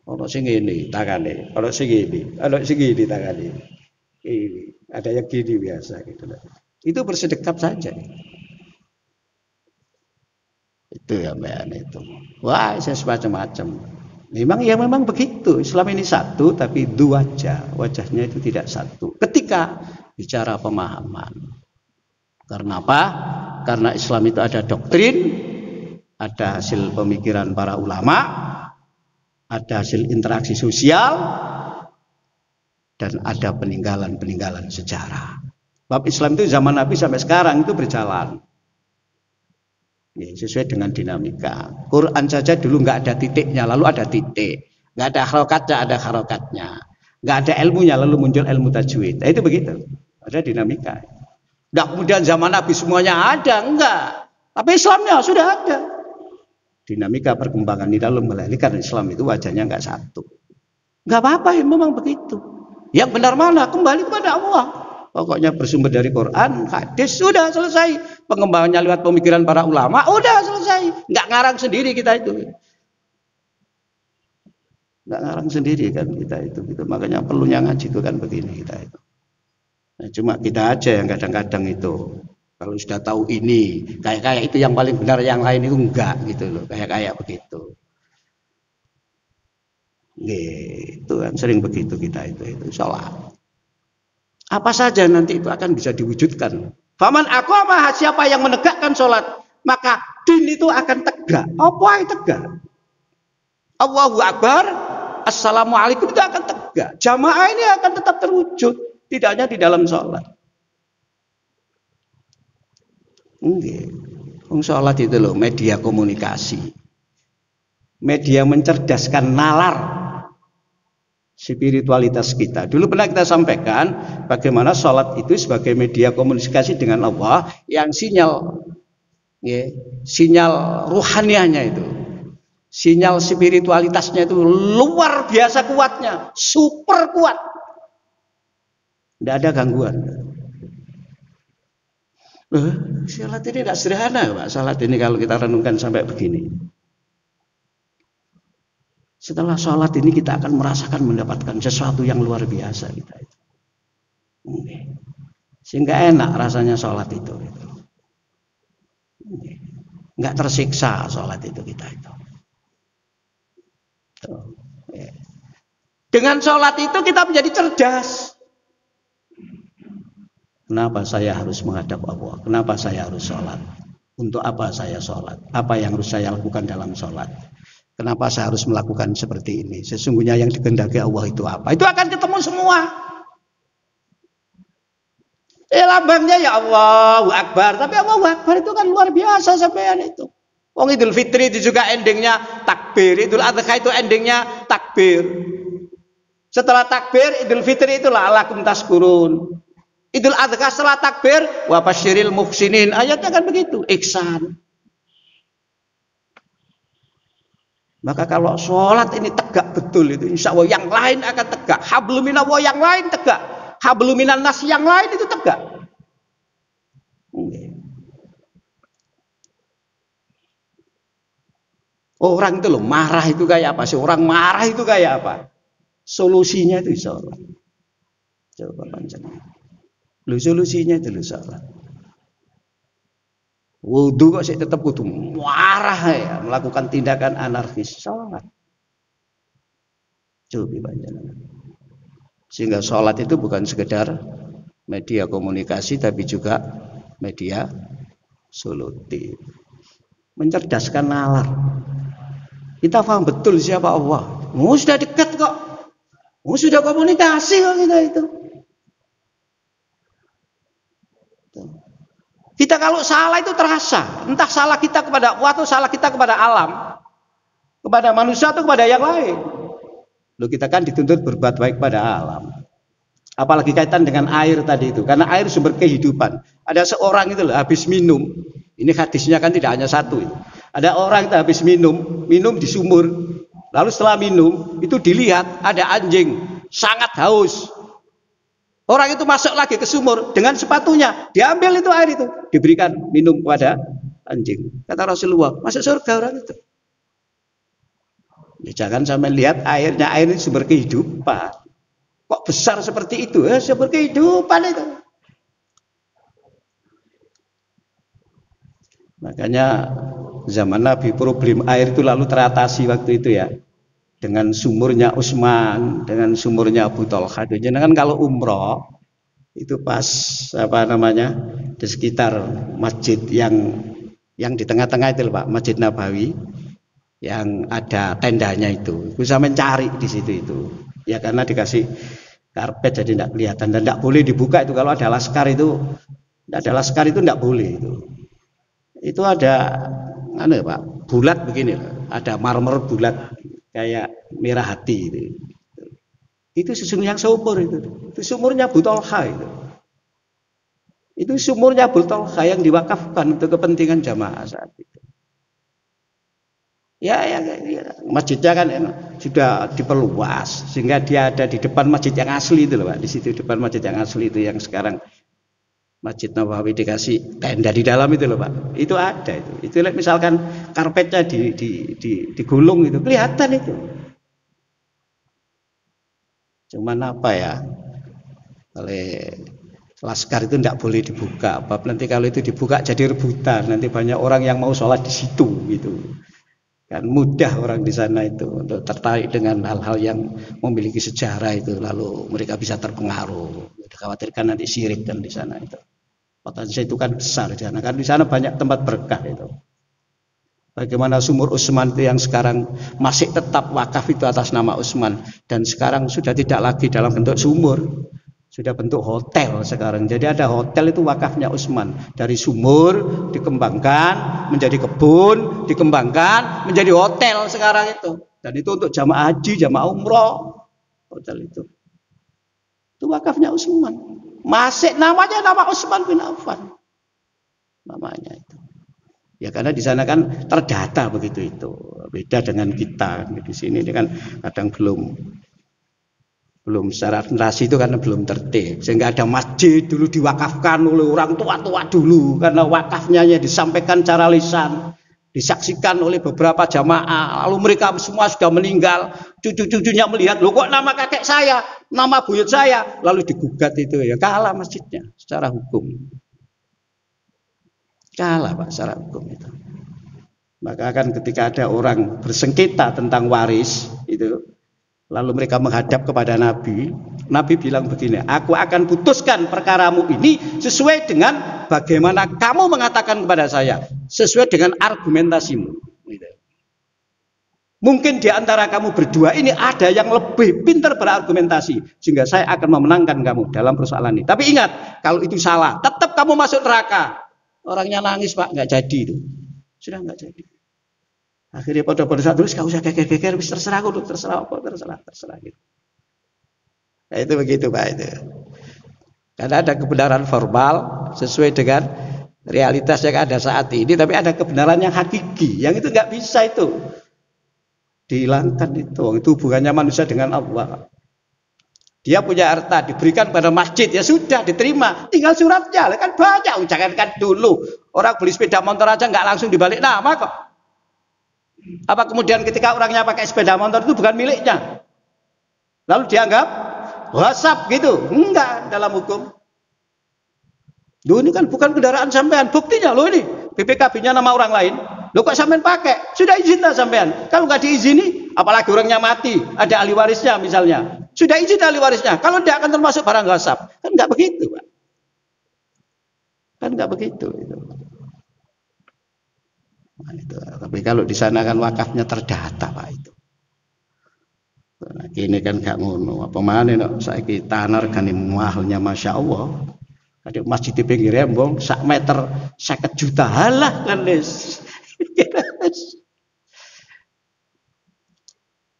A: Ono sing ngene tangane, ono sing ngene, ono sing ngene tangane. Ini ada yang gini biasa gitu loh. Itu bersedekap saja. Itu ya Mbak itu. Wah, saya semacam-macam. Memang begitu. Islam ini satu tapi dua wajah. Wajahnya itu tidak satu. Ketika bicara pemahaman. Karena apa? Karena Islam itu ada doktrin, ada hasil pemikiran para ulama, ada hasil interaksi sosial, dan ada peninggalan-peninggalan sejarah. Bab Islam itu zaman Nabi sampai sekarang itu berjalan ya, sesuai dengan dinamika. Quran saja dulu nggak ada titiknya, lalu ada titik. Nggak ada harokatnya, ada harokatnya. Nggak ada ilmunya, lalu muncul ilmu tajwid. Nah, itu begitu. Ada dinamika. Tidak kemudian zaman Nabi semuanya ada, enggak. Tapi Islamnya sudah ada. Dinamika perkembangan di dalam melahirkan Islam itu wajahnya enggak satu. Enggak apa-apa, ya, memang begitu. Yang benar mana? Kembali kepada Allah. Pokoknya bersumber dari Quran, hadis, sudah selesai. Pengembangannya lewat pemikiran para ulama, udah selesai. Enggak ngarang sendiri kita itu. Enggak ngarang sendiri kan kita itu. Makanya perlunya ngaji itu kan begini kita itu. Nah, cuma kita aja yang kadang-kadang itu kalau sudah tahu ini kayak itu yang paling benar, yang lain itu enggak gitu loh, kayak begitu. Gitu kan sering begitu kita itu sholat. Apa saja nanti itu akan bisa diwujudkan. Faman aqama, siapa yang menegakkan sholat, maka din itu akan tegak. Apa yang tegak? Allahu Akbar, Assalamualaikum itu akan tegak. Jamaah ini akan tetap terwujud. Tidak hanya di dalam sholat. Sholat itu loh media komunikasi. Media mencerdaskan nalar spiritualitas kita. Dulu pernah kita sampaikan bagaimana sholat itu sebagai media komunikasi dengan Allah yang sinyal ruhanianya itu, sinyal spiritualitasnya itu luar biasa kuatnya, super kuat. Tidak ada gangguan. Salat ini tidak sederhana, Pak. Salat ini kalau kita renungkan sampai begini. Setelah sholat ini kita akan merasakan mendapatkan sesuatu yang luar biasa kita itu. Sehingga enak rasanya sholat itu. Enggak tersiksa sholat itu kita itu. Dengan sholat itu kita menjadi cerdas. Kenapa saya harus menghadap Allah? Kenapa saya harus sholat? Untuk apa saya sholat? Apa yang harus saya lakukan dalam sholat? Kenapa saya harus melakukan seperti ini? Sesungguhnya yang dikehendaki Allah itu apa? Itu akan ketemu semua. Lambangnya ya Allahu Akbar. Tapi Allahu Akbar itu kan luar biasa sampean itu. Wong Idul Fitri itu juga endingnya takbir. Idul Adha itu endingnya takbir. Setelah takbir Idul Fitri itu la'allakum tashkurun. Idul Adha setelah takbir wa basyiril muhsinin, ayatnya kan begitu, ihsan. Maka kalau sholat ini tegak betul itu, insya Allah yang lain akan tegak. Hablum minallah yang lain tegak, hablum minan nas yang lain itu tegak. Orang itu loh marah itu kayak apa sih? Orang marah itu kayak apa? Solusinya itu insya Allah. Coba panjang. Solusinya itu sholat. Wudu kok sih tetap kudu marah ya, melakukan tindakan anarkis sholat. Coba panjenengan. Sehingga sholat itu bukan sekedar media komunikasi tapi juga media solutif. Mencerdaskan nalar. Kita paham betul siapa Allah. Sudah dekat kok. Sudah komunikasi kok kita itu. Kita kalau salah itu terasa, entah salah kita kepada Allah atau salah kita kepada alam, kepada manusia atau kepada yang lain. Loh, kita kan dituntut berbuat baik pada alam. Apalagi kaitan dengan air tadi itu, karena air sumber kehidupan. Ada seorang itu loh, habis minum. Ini hadisnya kan tidak hanya satu itu. Ada orang itu habis minum di sumur. Lalu setelah minum itu dilihat ada anjing sangat haus. Orang itu masuk lagi ke sumur dengan sepatunya, diambil itu air itu, diberikan minum kepada anjing. Kata Rasulullah, masuk surga orang itu. Ya, jangan sampai lihat airnya, air itu sumber kehidupan. Kok besar seperti itu? Sumber kehidupan itu. Makanya zaman Nabi problem air itu lalu teratasi waktu itu ya. Dengan sumurnya Utsman, dengan sumurnya Abu Thalhah. Jangan kalau umroh itu pas di sekitar masjid yang di tengah-tengah itu Pak, Masjid Nabawi yang ada tendanya itu. Bisa mencari di situ itu. Ya karena dikasih karpet jadi tidak kelihatan dan tidak boleh dibuka itu kalau ada laskar itu. Tidak ada laskar itu tidak boleh itu. Itu ada Pak, bulat begini, ada marmer bulat kayak merah hati itu sesungguhnya yang sumur itu sumurnya Abu Thalhah itu. Itu sumurnya Abdul Tolha yang diwakafkan untuk kepentingan jamaah saat itu. Ya, masjidnya kan sudah diperluas sehingga dia ada di depan masjid yang asli itu loh Pak. Di situ depan masjid yang asli itu yang sekarang Masjid Nabawi dikasih tenda di dalam itu loh Pak. Itu ada itu. Itu misalkan karpetnya digulung itu kelihatan itu. Cuman apa ya? Oleh Laskar itu tidak boleh dibuka. Apa nanti kalau itu dibuka jadi rebutan. Nanti banyak orang yang mau sholat di situ gitu. Kan mudah orang di sana itu untuk tertarik dengan hal-hal yang memiliki sejarah itu, lalu mereka bisa terpengaruh. Dikhawatirkan nanti syirik kan di sana itu. Potensi itu kan besar di sana. Kan di sana banyak tempat berkah itu. Bagaimana sumur Utsman itu yang sekarang masih tetap wakaf itu atas nama Utsman dan sekarang sudah tidak lagi dalam bentuk sumur. Sudah bentuk hotel sekarang. Jadi ada hotel itu wakafnya Utsman. Dari sumur dikembangkan menjadi kebun, dikembangkan menjadi hotel sekarang itu. Dan itu untuk jamaah haji, jamaah umroh. Hotel itu. Itu wakafnya Utsman. Masih namanya nama Utsman bin Affan. Namanya itu. Ya karena di sana kan terdata begitu itu. Beda dengan kita. Di sini kan kadang belum secara administrasi itu karena belum tertib sehingga ada masjid dulu diwakafkan oleh orang tua-tua dulu karena wakafnya disampaikan secara lisan disaksikan oleh beberapa jamaah lalu mereka semua sudah meninggal cucu-cucunya melihat loh kok nama kakek saya nama buyut saya lalu digugat itu ya kalah masjidnya secara hukum kalah Pak secara hukum itu maka kan ketika ada orang bersengketa tentang waris itu lalu mereka menghadap kepada Nabi. Nabi bilang begini, aku akan putuskan perkaramu ini sesuai dengan bagaimana kamu mengatakan kepada saya. Sesuai dengan argumentasimu. Mungkin di antara kamu berdua ini ada yang lebih pintar berargumentasi. Sehingga saya akan memenangkan kamu dalam persoalan ini. Tapi ingat, kalau itu salah, tetap kamu masuk neraka. Orangnya nangis Pak, nggak jadi itu. Sudah nggak jadi. Akhirnya pada terus gak usah geger-geger, terserah aku, terserah gitu. Nah, itu begitu Pak itu. Karena ada kebenaran formal sesuai dengan realitas yang ada saat ini, tapi ada kebenaran yang hakiki, yang itu nggak bisa itu dihilangkan itu hubungannya manusia dengan Allah. Dia punya harta diberikan pada masjid ya sudah diterima, tinggal suratnya kan banyak. Jangankan dulu orang beli sepeda motor aja nggak langsung dibalik nama kok. Apa kemudian ketika orangnya pakai sepeda motor itu bukan miliknya lalu dianggap wasap gitu? Enggak dalam hukum. Loh ini kan bukan kendaraan sampean, buktinya loh ini BPKB-nya nama orang lain. Loh kok sampean pakai? Sudah izin lah sampean. Kalau nggak diizini, apalagi orangnya mati, ada ahli warisnya misalnya. Sudah izin ahli warisnya. Kalau tidak akan termasuk barang wasap. Kan nggak begitu, Pak. Kan nggak begitu itu. Nah, itu. Tapi kalau di sana kan wakafnya terdata Pak itu. Nah, ini kan gak ngono. Apa mana no? Saiki tanah regane mahalnya masya Allah. Ada masjid di pinggir embong sak meter 50 juta halah kan les.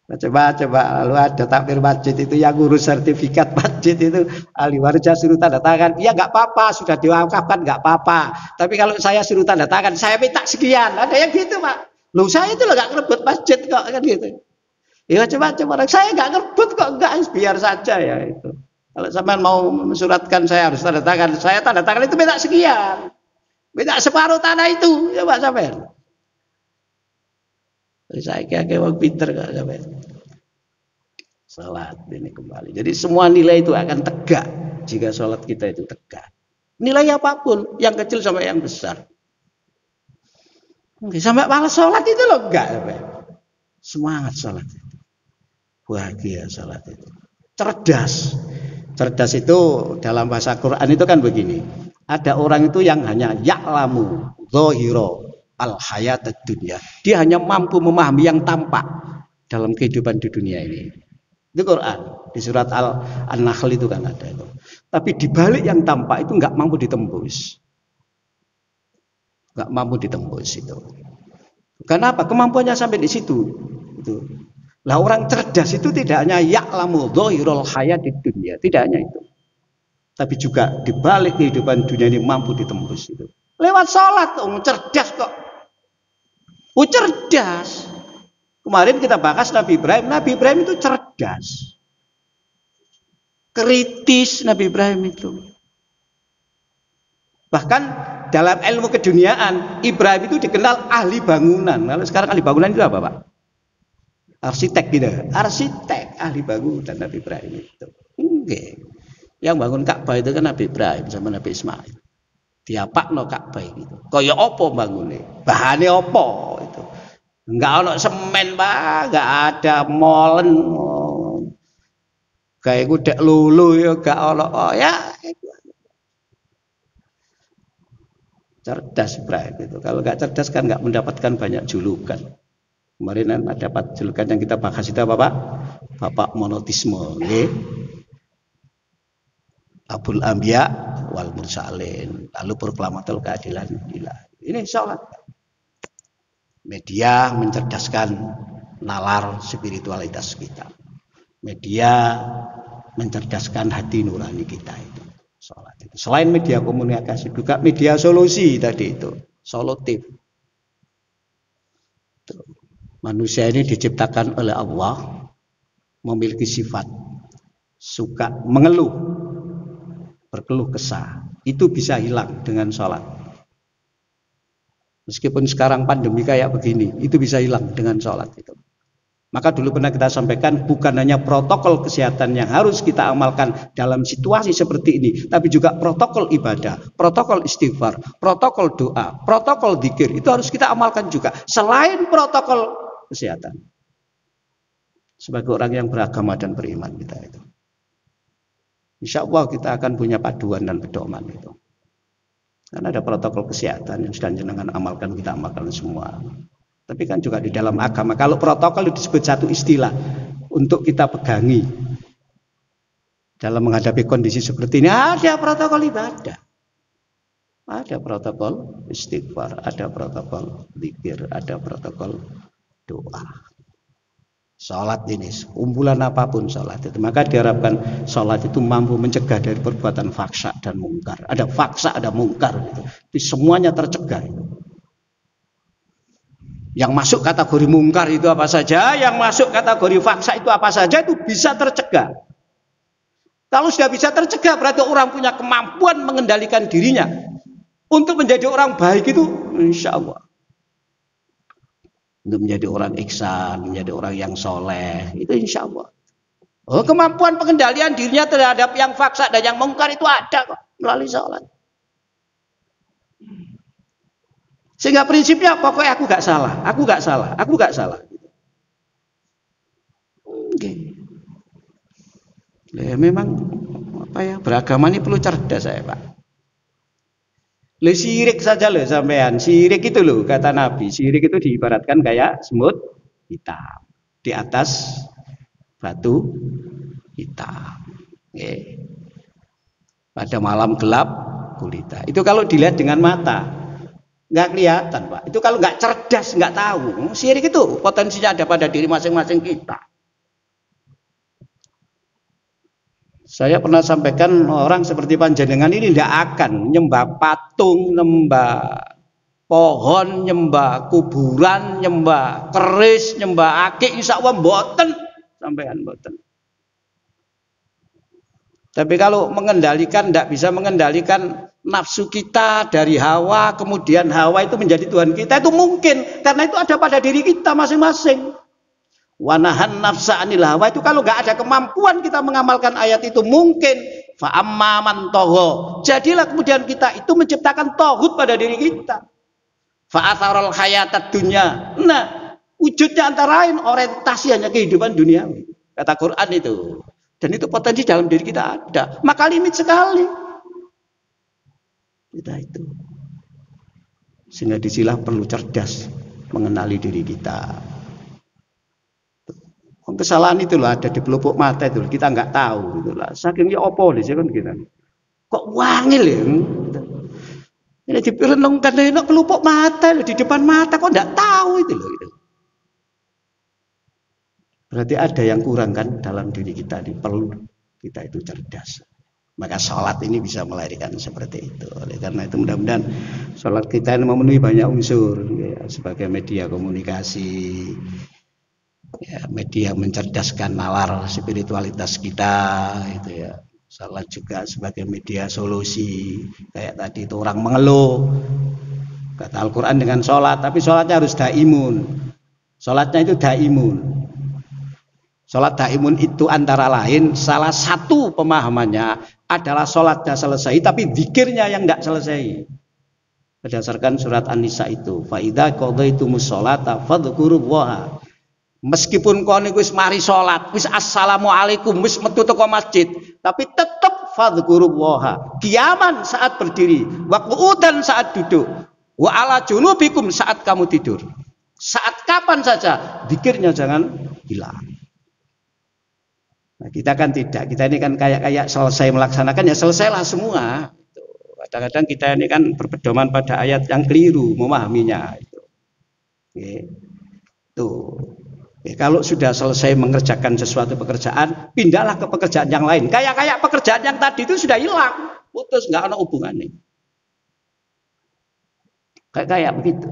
A: Coba lalu ada takmir masjid itu yang ngurus sertifikat masjid itu ahli warisnya suruh tanda tangan. Ya nggak apa-apa sudah diwakafkan nggak apa-apa. Tapi kalau saya suruh tanda tangan saya minta sekian. Ada yang gitu Pak. Loh saya itu loh nggak ngerebut masjid kok kan gitu. Ya coba saya nggak ngerebut kok nggak biar saja ya itu. Kalau sampean mau mensuratkan saya harus tanda tangan. Saya tanda tangan itu minta sekian. Minta separuh tanah itu ya Pak sampean. Saya kira wong pinter kok sampai salat ini kembali. Jadi semua nilai itu akan tegak jika sholat kita itu tegak. Nilai apapun, yang kecil sampai yang besar. Sampai malas sholat itu loh enggak sampai. Semangat sholat itu. Bahagia sholat itu. Cerdas. Cerdas itu dalam bahasa Quran itu kan begini. Ada orang itu yang hanya ya'lamu dzahira al-hayat dunia. Dia hanya mampu memahami yang tampak dalam kehidupan di dunia ini. Itu Quran di surat An-Nahl itu kan ada itu. Tapi di balik yang tampak itu nggak mampu ditembus. Nggak mampu ditembus itu. Kenapa? Kemampuannya sampai di situ. Itu. Lah orang cerdas itu tidak hanya ya'lamu dhahiral hayat di dunia, tidak hanya itu. tapi juga di balik kehidupan dunia ini mampu ditembus itu. Lewat sholat, cerdas kok. Cerdas. Kemarin kita bahas Nabi Ibrahim. Nabi Ibrahim itu cerdas. Kritis Nabi Ibrahim itu. Bahkan dalam ilmu keduniaan, Ibrahim itu dikenal ahli bangunan. Kalau sekarang ahli bangunan itu apa, Pak? Arsitek gitu. Arsitek, ahli bangunan Nabi Ibrahim itu. Enggak. Yang bangun Ka'bah itu kan Nabi Ibrahim sama Nabi Ismail. Diapakno Ka'bah gitu. Kaya apa bangunnya? Bahannya apa itu? Enggak ada semen, Pak, enggak ada molen. Kayak gudeg lulu ya enggak ada. Oh ya, cerdas Ibrahim itu. Kalau enggak cerdas kan enggak mendapatkan banyak julukan. Kemarin ada dapat julukan yang kita bahas itu apa, Pak? Bapak monotisme, nggih. Abul Anbiya wal Mursalin, lalu proklamatul keadilan ilahi. Ini sholat. Media mencerdaskan nalar spiritualitas kita. Media mencerdaskan hati nurani kita itu. Sholat itu. Selain media komunikasi juga media solusi tadi itu, solutif. Manusia ini diciptakan oleh Allah memiliki sifat suka mengeluh, berkeluh kesah. Itu bisa hilang dengan sholat. Meskipun sekarang pandemi kayak begini, itu bisa hilang dengan sholat itu. Maka dulu pernah kita sampaikan, bukan hanya protokol kesehatan yang harus kita amalkan dalam situasi seperti ini, tapi juga protokol ibadah, protokol istighfar, protokol doa, protokol dzikir, itu harus kita amalkan juga. Selain protokol kesehatan. Sebagai orang yang beragama dan beriman kita itu. Insya Allah kita akan punya paduan dan pedoman itu. Karena ada protokol kesehatan yang sudah jenengan amalkan, kita amalkan semua. Tapi kan juga di dalam agama, kalau protokol itu disebut satu istilah untuk kita pegangi dalam menghadapi kondisi seperti ini. Ada protokol ibadah, ada protokol istighfar, ada protokol dzikir, ada protokol doa. Sholat ini, kumpulan apapun sholat itu. Maka diharapkan sholat itu mampu mencegah dari perbuatan faksa dan mungkar. Ada faksa, ada mungkar gitu. Jadi semuanya tercegah. Yang masuk kategori mungkar itu apa saja, yang masuk kategori faksa itu apa saja, itu bisa tercegah. Kalau sudah bisa tercegah, berarti orang punya kemampuan mengendalikan dirinya untuk menjadi orang baik itu, insya Allah. Untuk menjadi orang ihsan, menjadi orang yang soleh, itu insya Allah. Oh, kemampuan pengendalian dirinya terhadap yang faksa dan yang mungkar itu ada kok melalui sholat. Sehingga prinsipnya pokoknya aku gak salah, aku gak salah, aku gak salah. Okay. Ya, memang apa ya, beragama ini perlu cerdas saya, Pak. Sirik saja loh sampean, sirik itu loh kata Nabi, sirik itu diibaratkan kayak semut hitam di atas batu hitam. Okay. Pada malam gelap gulita. Itu kalau dilihat dengan mata nggak kelihatan, Pak. Itu kalau nggak cerdas nggak tahu. Sirik itu potensinya ada pada diri masing-masing kita. Saya pernah sampaikan orang seperti panjenengan ini tidak akan nyembah patung, nyembah pohon, nyembah kuburan, nyembah keris, nyembah akik, insya Allah mboten, sampean mboten. Tapi kalau mengendalikan, tidak bisa mengendalikan nafsu kita dari hawa, kemudian hawa itu menjadi Tuhan kita, itu mungkin, karena itu ada pada diri kita masing-masing. Wanahan nafsa anil hawa itu kalau nggak ada kemampuan kita mengamalkan ayat itu mungkin fa amman toho. Jadilah kemudian kita itu menciptakan tohut pada diri kita. Fa atharul hayatad dunya. Nah, wujudnya antara lain orientasi hanya kehidupan dunia. Kata Quran itu. Dan itu potensi dalam diri kita ada. Maka limit sekali. Kita itu. Sehingga disilah perlu cerdas mengenali diri kita. Kesalahan itulah ada di pelupuk mata itu kita nggak tahu itulah saking ya opo deh kan kita kok wangil ya ini diperenungkan dari pelupuk mata di depan mata kok nggak tahu itu loh gitu. Berarti ada yang kurang kan dalam diri kita ini perlu kita itu cerdas Maka sholat ini bisa melahirkan seperti itu. Oleh karena itu mudah-mudahan sholat kita ini memenuhi banyak unsur ya, sebagai media komunikasi, ya, media mencerdaskan nalar spiritualitas kita, itu ya. Sholat juga sebagai media solusi. Kayak tadi itu orang mengeluh, kata Al-Quran dengan sholat, tapi sholatnya harus daimun. Sholatnya itu daimun. Sholat daimun itu antara lain salah satu pemahamannya adalah sholatnya selesai tapi zikirnya yang tidak selesai. Berdasarkan surat An-Nisa itu, fa idza qadaytumus sholata fadhkurullaha. Meskipun kau niku wis mari sholat, wis assalamualaikum, wis metu teko masjid, tapi tetap fadhkurullaha. Qiyaman saat berdiri, wa qu'udan saat duduk, wa ala junubikum saat kamu tidur. Saat kapan saja zikirnya jangan hilang. Nah, kita kan tidak, kita ini kan kayak selesai melaksanakan ya selesailah semua. Kadang-kadang kita ini kan berpedoman pada ayat yang keliru memahaminya. Kalau sudah selesai mengerjakan sesuatu pekerjaan, pindahlah ke pekerjaan yang lain. Kayak pekerjaan yang tadi itu sudah hilang, putus, nggak ada hubungannya. Kayak begitu.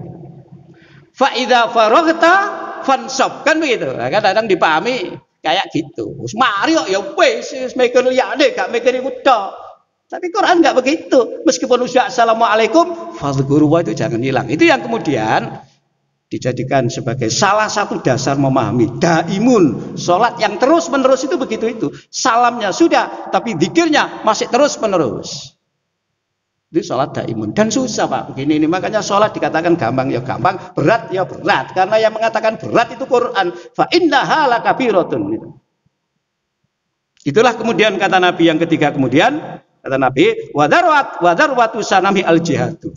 A: Fa idza faraghta fansab, kan begitu. Kadang-kadang dipahami kayak gitu. Mari kok ya wis mikir liyane gak mikir iku tok. Tapi Quran enggak begitu. Meskipun usia assalamualaikum, fadhkurullah itu jangan hilang. Itu yang kemudian dijadikan sebagai salah satu dasar memahami daimun. Salat yang terus-menerus itu begitu itu. Salamnya sudah, tapi zikirnya masih terus-menerus. Itu salat daimun dan susah Pak. Begini ini makanya salat dikatakan gampang ya gampang, berat ya berat. Karena yang mengatakan berat itu Quran. Fa innaha lakabiratun. Itulah kemudian kata Nabi yang ketiga kemudian kata Nabi wadarwatu sanami al jihadu.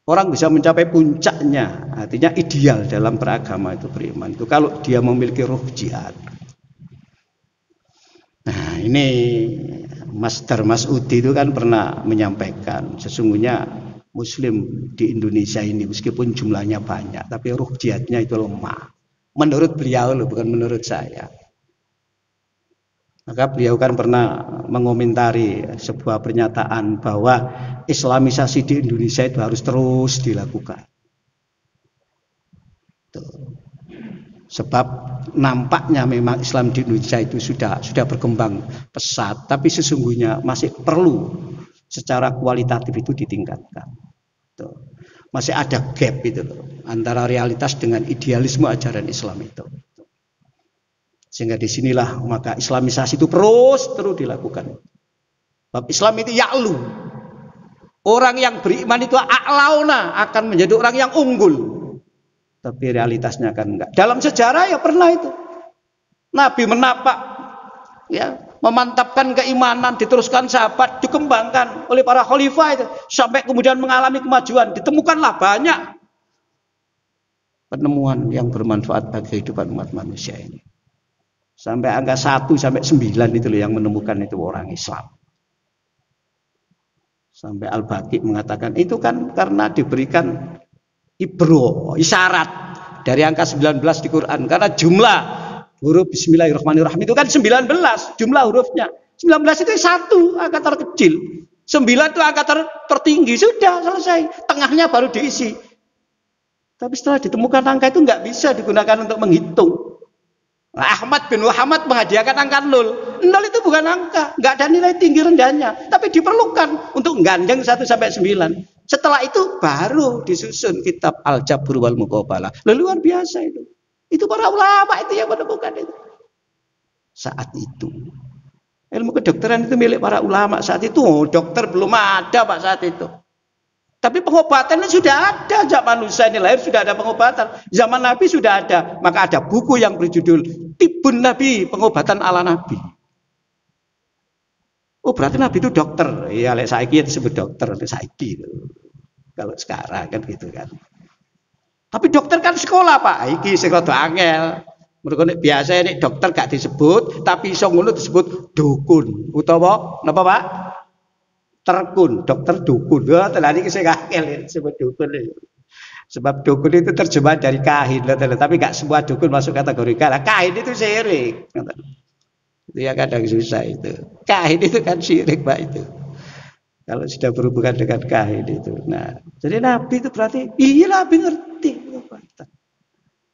A: Orang bisa mencapai puncaknya, artinya ideal dalam beragama itu beriman itu kalau dia memiliki ruh jihad. Nah ini Master Mas'udi itu kan pernah menyampaikan sesungguhnya Muslim di Indonesia ini meskipun jumlahnya banyak tapi ruh jihadnya itu lemah. Menurut beliau loh, bukan menurut saya. Maka beliau kan pernah mengomentari sebuah pernyataan bahwa Islamisasi di Indonesia itu harus terus dilakukan. Tuh. Sebab nampaknya memang Islam di Indonesia itu sudah berkembang pesat, tapi sesungguhnya masih perlu secara kualitatif itu ditingkatkan. Tuh. Masih ada gap itu loh, antara realitas dengan idealisme ajaran Islam itu. Sehingga disinilah maka Islamisasi itu terus dilakukan. Sebab Islam itu ya'lu. Orang yang beriman itu a'launa akan menjadi orang yang unggul. Tapi realitasnya kan enggak. Dalam sejarah ya pernah itu. Nabi menapak ya, memantapkan keimanan, diteruskan sahabat, dikembangkan oleh para khalifah itu sampai kemudian mengalami kemajuan. Ditemukanlah banyak penemuan yang bermanfaat bagi kehidupan umat manusia ini. Sampai angka 1 sampai 9 itu loh yang menemukan itu orang Islam. Sampai Al-Baqi mengatakan itu kan karena diberikan isyarat dari angka 19 di Quran. Karena jumlah huruf Bismillahirrahmanirrahim itu kan 19 jumlah hurufnya. 19 itu 1 angka terkecil. 9 itu angka tertinggi. Sudah selesai. Tengahnya baru diisi. Tapi setelah ditemukan angka itu nggak bisa digunakan untuk menghitung. Ahmad bin Muhammad menghadiahkan angka 0. 0 itu bukan angka, nggak ada nilai tinggi rendahnya, tapi diperlukan untuk gandeng 1 sampai 9. Setelah itu baru disusun kitab Al-Jabr wal Muqabalah. Luar biasa itu. Itu para ulama itu yang menemukan itu. Saat itu ilmu kedokteran itu milik para ulama saat itu. Dokter belum ada Pak saat itu. Tapi pengobatannya sudah ada. Zaman manusia ini lahir sudah ada pengobatan. Zaman Nabi sudah ada. Maka ada buku yang berjudul Tibbun Nabi, pengobatan ala Nabi. Oh berarti Nabi itu dokter. Ya lek saiki disebut dokter, saiki. Kalau sekarang kan gitu kan. Tapi dokter kan sekolah Pak. Iki sing rada angel. Mergo nek biasa nek dokter gak disebut, tapi iso ngono disebut dukun utawa napa Pak? Terkun, dokter dukun. Wah, tadi saya ngakil sebut dukun. Sebab dukun itu terjemahan dari kahin, tapi nggak semua dukun masuk kategori kahin. Kahin itu syirik. Itu ya kadang susah itu. Kahin itu kan syirik Pak itu. Kalau sudah berhubungan dengan kahin itu. Nah, jadi Nabi itu berarti iya Nabi ngerti.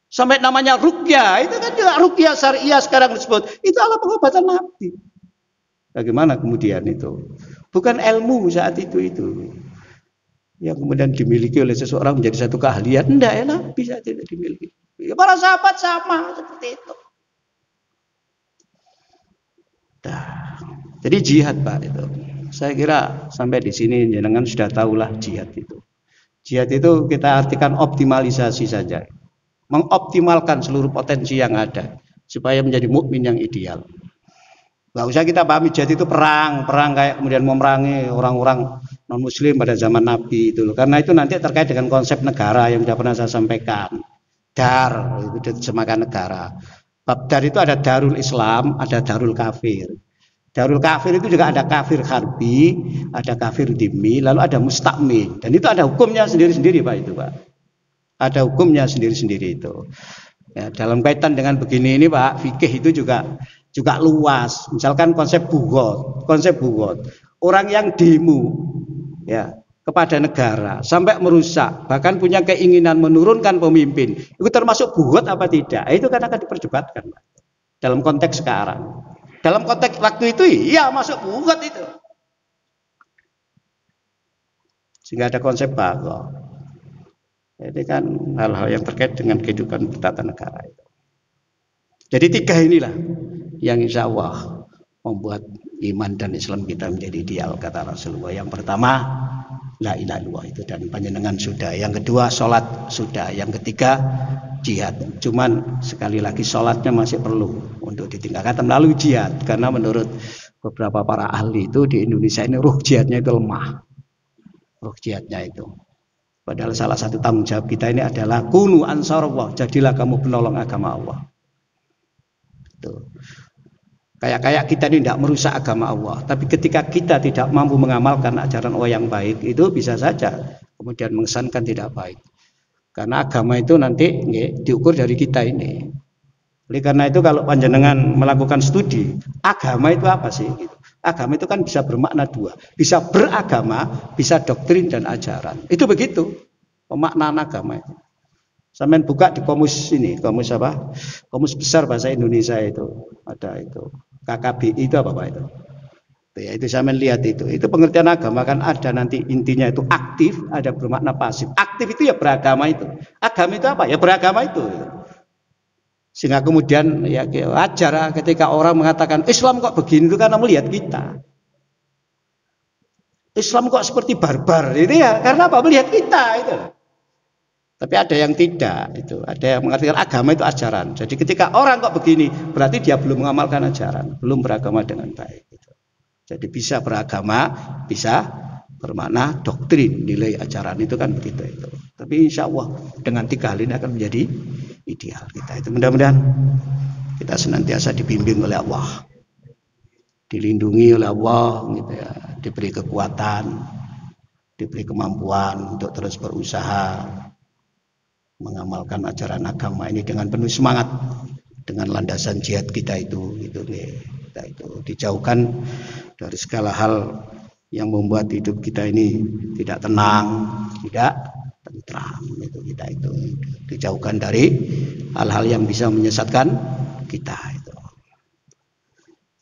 A: Sampai namanya ruqyah, itu kan juga ruqyah syariah sekarang disebut. Itu adalah pengobatan Nabi. Bagaimana kemudian itu? Bukan ilmu saat itu yang kemudian dimiliki oleh seseorang menjadi satu keahlian. Enggak ya Nabi saat itu dimiliki. Ya, para sahabat sama seperti itu. Nah, jadi jihad Pak itu. Saya kira sampai di sini jenengan sudah tahulah jihad itu. Jihad itu kita artikan optimalisasi saja. Mengoptimalkan seluruh potensi yang ada supaya menjadi mukmin yang ideal. Gak usah kita pahami jihad itu perang kayak kemudian memerangi orang-orang non muslim pada zaman Nabi itu loh. Karena itu nanti terkait dengan konsep negara yang sudah pernah saya sampaikan. Dar itu disemakan negara. Bab dar itu ada darul Islam, ada darul kafir. Darul kafir itu juga ada kafir harbi, ada kafir dhimmi, lalu ada mustakmin. Dan itu ada hukumnya sendiri-sendiri Pak itu Pak. Ada hukumnya sendiri-sendiri itu. Ya, dalam kaitan dengan begini ini Pak, fikih itu juga luas. Misalkan konsep bughod. Orang yang demo ya kepada negara sampai merusak, bahkan punya keinginan menurunkan pemimpin. Itu termasuk bughod apa tidak? Itu kan akan diperdebatkan Pak. Dalam konteks sekarang. Dalam konteks waktu itu iya masuk bughod itu. Sehingga ada konsep baghos. Ini kan hal-hal yang terkait dengan kehidupan bertata negara itu. Jadi tiga inilah yang insya Allah membuat iman dan Islam kita menjadi ideal kata Rasulullah. Yang pertama la ilaha illallah itu dan panjenengan sudah. Yang kedua sholat sudah. Yang ketiga jihad. Cuman sekali lagi sholatnya masih perlu untuk ditingkatkan melalui jihad. Karena menurut beberapa para ahli itu di Indonesia ini ruh jihadnya itu lemah. Ruh jihadnya itu. Padahal salah satu tanggung jawab kita ini adalah kunu ansarullah, jadilah kamu penolong agama Allah. Tuh. Kayak kita ini tidak merusak agama Allah, tapi ketika kita tidak mampu mengamalkan ajaran Allah yang baik, itu bisa saja kemudian mengesankan tidak baik. Karena agama itu nanti diukur dari kita ini. Oleh karena itu kalau panjenengan melakukan studi, agama itu apa sih? Agama itu kan bisa bermakna dua, bisa beragama, bisa doktrin dan ajaran. Itu begitu pemaknaan agama itu. Sampai buka di komus ini, komus apa? Komus besar bahasa Indonesia itu ada itu. KKBI itu apa Pak itu? Ya itu sampai lihat itu. Itu pengertian agama kan ada nanti intinya itu aktif, ada bermakna pasif. Aktif itu ya beragama itu. Agama itu apa? Ya beragama itu. Sehingga kemudian ya wajar ketika orang mengatakan Islam kok begini itu karena melihat kita. Islam kok seperti barbar itu ya karena apa? Melihat kita itu. Tapi ada yang tidak itu, ada yang mengartikan agama itu ajaran. Jadi ketika orang kok begini berarti dia belum mengamalkan ajaran, belum beragama dengan baik. Gitu. Jadi bisa beragama, bisa bermakna doktrin, nilai ajaran itu kan begitu itu. Tapi insya Allah dengan tiga hal ini akan menjadi ideal kita itu. Mudah-mudahan kita senantiasa dibimbing oleh Allah, dilindungi oleh Allah, gitu ya, diberi kekuatan, diberi kemampuan untuk terus berusaha mengamalkan ajaran agama ini dengan penuh semangat, dengan landasan jihad kita itu dijauhkan dari segala hal yang membuat hidup kita ini tidak tenang, tidak tentram itu kita itu dijauhkan dari hal-hal yang bisa menyesatkan kita itu.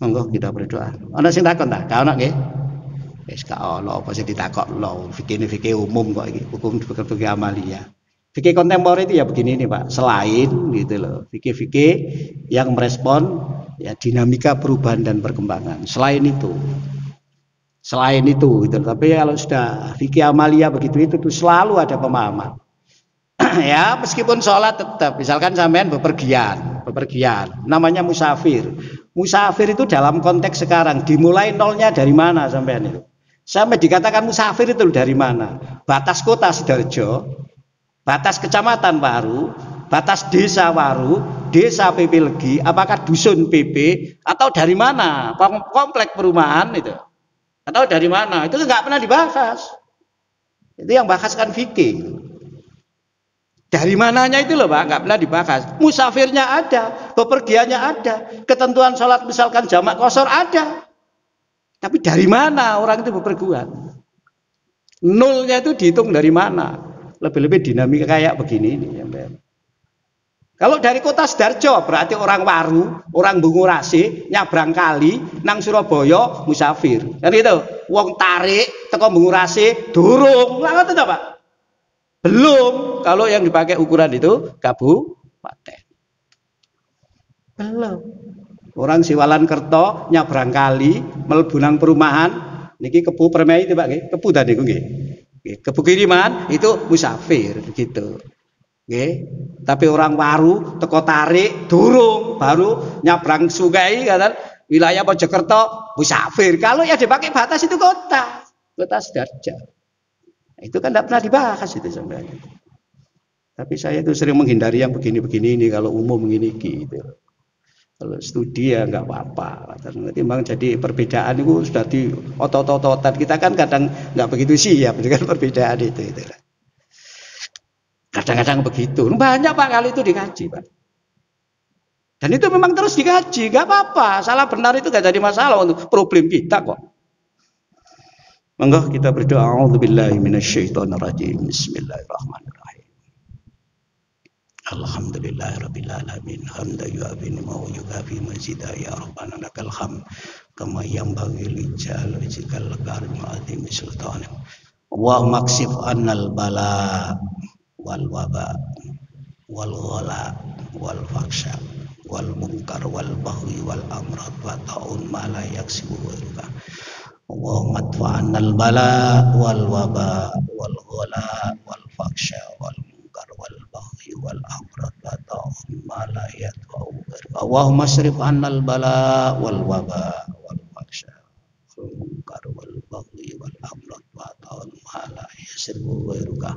A: Monggo kita berdoa. Ana sing takon ta? Ka ana nggih? Wis ka ana apa sing ditakokno. Fikih umum kok iki, hukum fikih amaliyah. Fikih kontemporer itu ya begini nih Pak. Selain gitu loh, fikih-fikih yang merespon ya dinamika perubahan dan perkembangan. Selain itu gitu. Tapi kalau sudah fikih amaliyah begitu itu tuh selalu ada pemahaman. Ya meskipun sholat tetap, misalkan sampean bepergian, namanya musafir. Musafir itu dalam konteks sekarang dimulai nolnya dari mana sampean itu? Sampai dikatakan musafir itu dari mana? Batas kota Sidoarjo, batas kecamatan baru, batas desa baru, desa PP Legi, apakah dusun PP atau dari mana? Komplek perumahan itu. Atau dari mana? Itu nggak pernah dibahas. Itu yang bahas kan fikih. Dari mananya itu loh Pak, nggak pernah dibahas. Musafirnya ada, bepergiannya ada, ketentuan sholat misalkan jamak qashar ada. Tapi dari mana orang itu bepergian? Nolnya itu dihitung dari mana? Lebih-lebih dinamika kayak begini ini. Kalau dari kota Sidoarjo berarti orang Waru, orang Bungurasi, nyabrang kali, nang Surabaya musafir. Kan itu, wong tarik teko Bungurasi durung. Lah ngoten Pak? Belum. Kalau yang dipakai ukuran itu kabupaten. Belum. Orang Siwalan Kerto nyabrang kali, mlebu nang perumahan, niki Kebu Permai itu Pak nggih. Kebu tadi nggih. Kebu Kiriman itu musafir gitu. Nggih. Tapi orang Waru teko tarik durung baru nyabrang sungai kan wilayah Mojokerto musafir. Kalau yang dipakai batas itu kota Sidoarjo. Itu kan tidak pernah dibahas itu sebenarnya. Tapi saya itu sering menghindari yang begini-begini ini kalau umum begini gitu. Kalau studi ya nggak apa-apa. Timbang jadi perbedaan itu sudah di otot-ototan. Kita kan kadang nggak begitu siap dengan perbedaan itu. Kadang-kadang begitu. Banyak Pak kali itu dikaji Pak. Dan itu memang terus dikaji, nggak apa-apa. Salah benar itu nggak jadi masalah untuk problem kita kok. Monggo kita berdoa. A'udzubillahi minasyaitonirrajim. Bismillahirrahmanirrahim. Alhamdulillahirabbil alamin. Hamdan yu'affi wa yukafi mazida ya rabbana lakal hamd kama yanbaghi li jalali wajhikal karim azim sultanik. Allahumma ksif annal bala wal waba wal ghala wal faksha wal munkar wal baghi wal amrad wa ta'un ma la yaksibu ghairuka. Allahumma adfa'nal bala wal waba wal ghala wal faksha wal munkar wal baghi wal amrad wa ta'un ma la yadfa'u ghairuka. Allahumma asrif annal bala wal waba wal faksha wal munkar wal baghi wal amrad wa ta'un ma la yasiru ghairuka.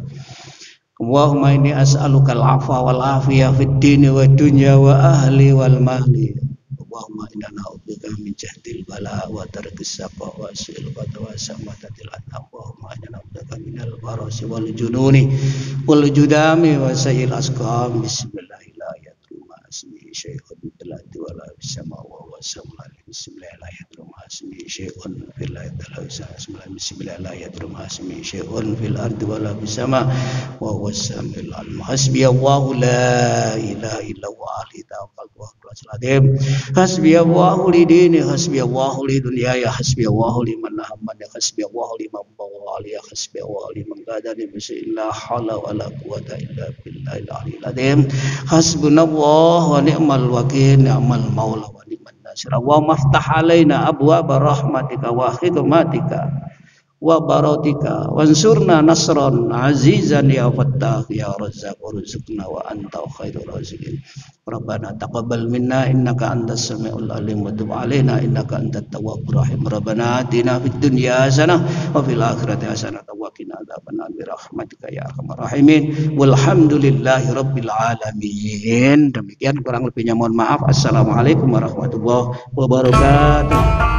A: Allahumma inni as'aluka al-'afwa wal 'afiyah fid dini wad dunya wa ahli wal mali. Allahumma inna na'udzubika min jahdil bala wa tarkis saqa wa su'il qada wa samatatil adab. Allahumma inna na'udzubika minal barasi wal jununi wal judami wa sayil asqam. Bismillahirrahmanirrahim. Asmi syai'un fil ardi wa la fis sama wa huwa samul. Bismillahirrahmanirrahim. Asmi syai'un fil ardi wa la fis sama. Bismillahirrahmanirrahim. Asmi syai'un fil ardi wa la fis sama wa huwa samul alim. Hasbiyallahu la ilaha illa huwa alaihi tawakkaltu wa huwa al-azim. Hasbiyallahu li dini, hasbiyallahu li dunyaya, hasbiyallahu liman nahammani, hasbiyallahu liman bawali, hasbiyallahu liman qadani bismillah haula wa la quwwata illa billahil aliyil azim. Hasbunallah wa ni'mal wakil, ni'mal maula wa ni'man nasir. Wa maftah alaina abwaaba rahmatika wa khidmatika wa baratika wansurna nasran azizan ya fattah ya razzaq warzuqna wa anta khairur raziqin. Rabbana taqabbal minna innaka antas samiul alim wa tub alaina innaka antat tawwabur rahim. Rabbana atina fid dunya hasanah wa fil akhirati hasanah wa qina adzabannar bi rahmatika ya arhamar rahimin. Walhamdulillahi rabbil alamin. Demikian kurang lebihnya mohon maaf. Assalamualaikum warahmatullahi wabarakatuh.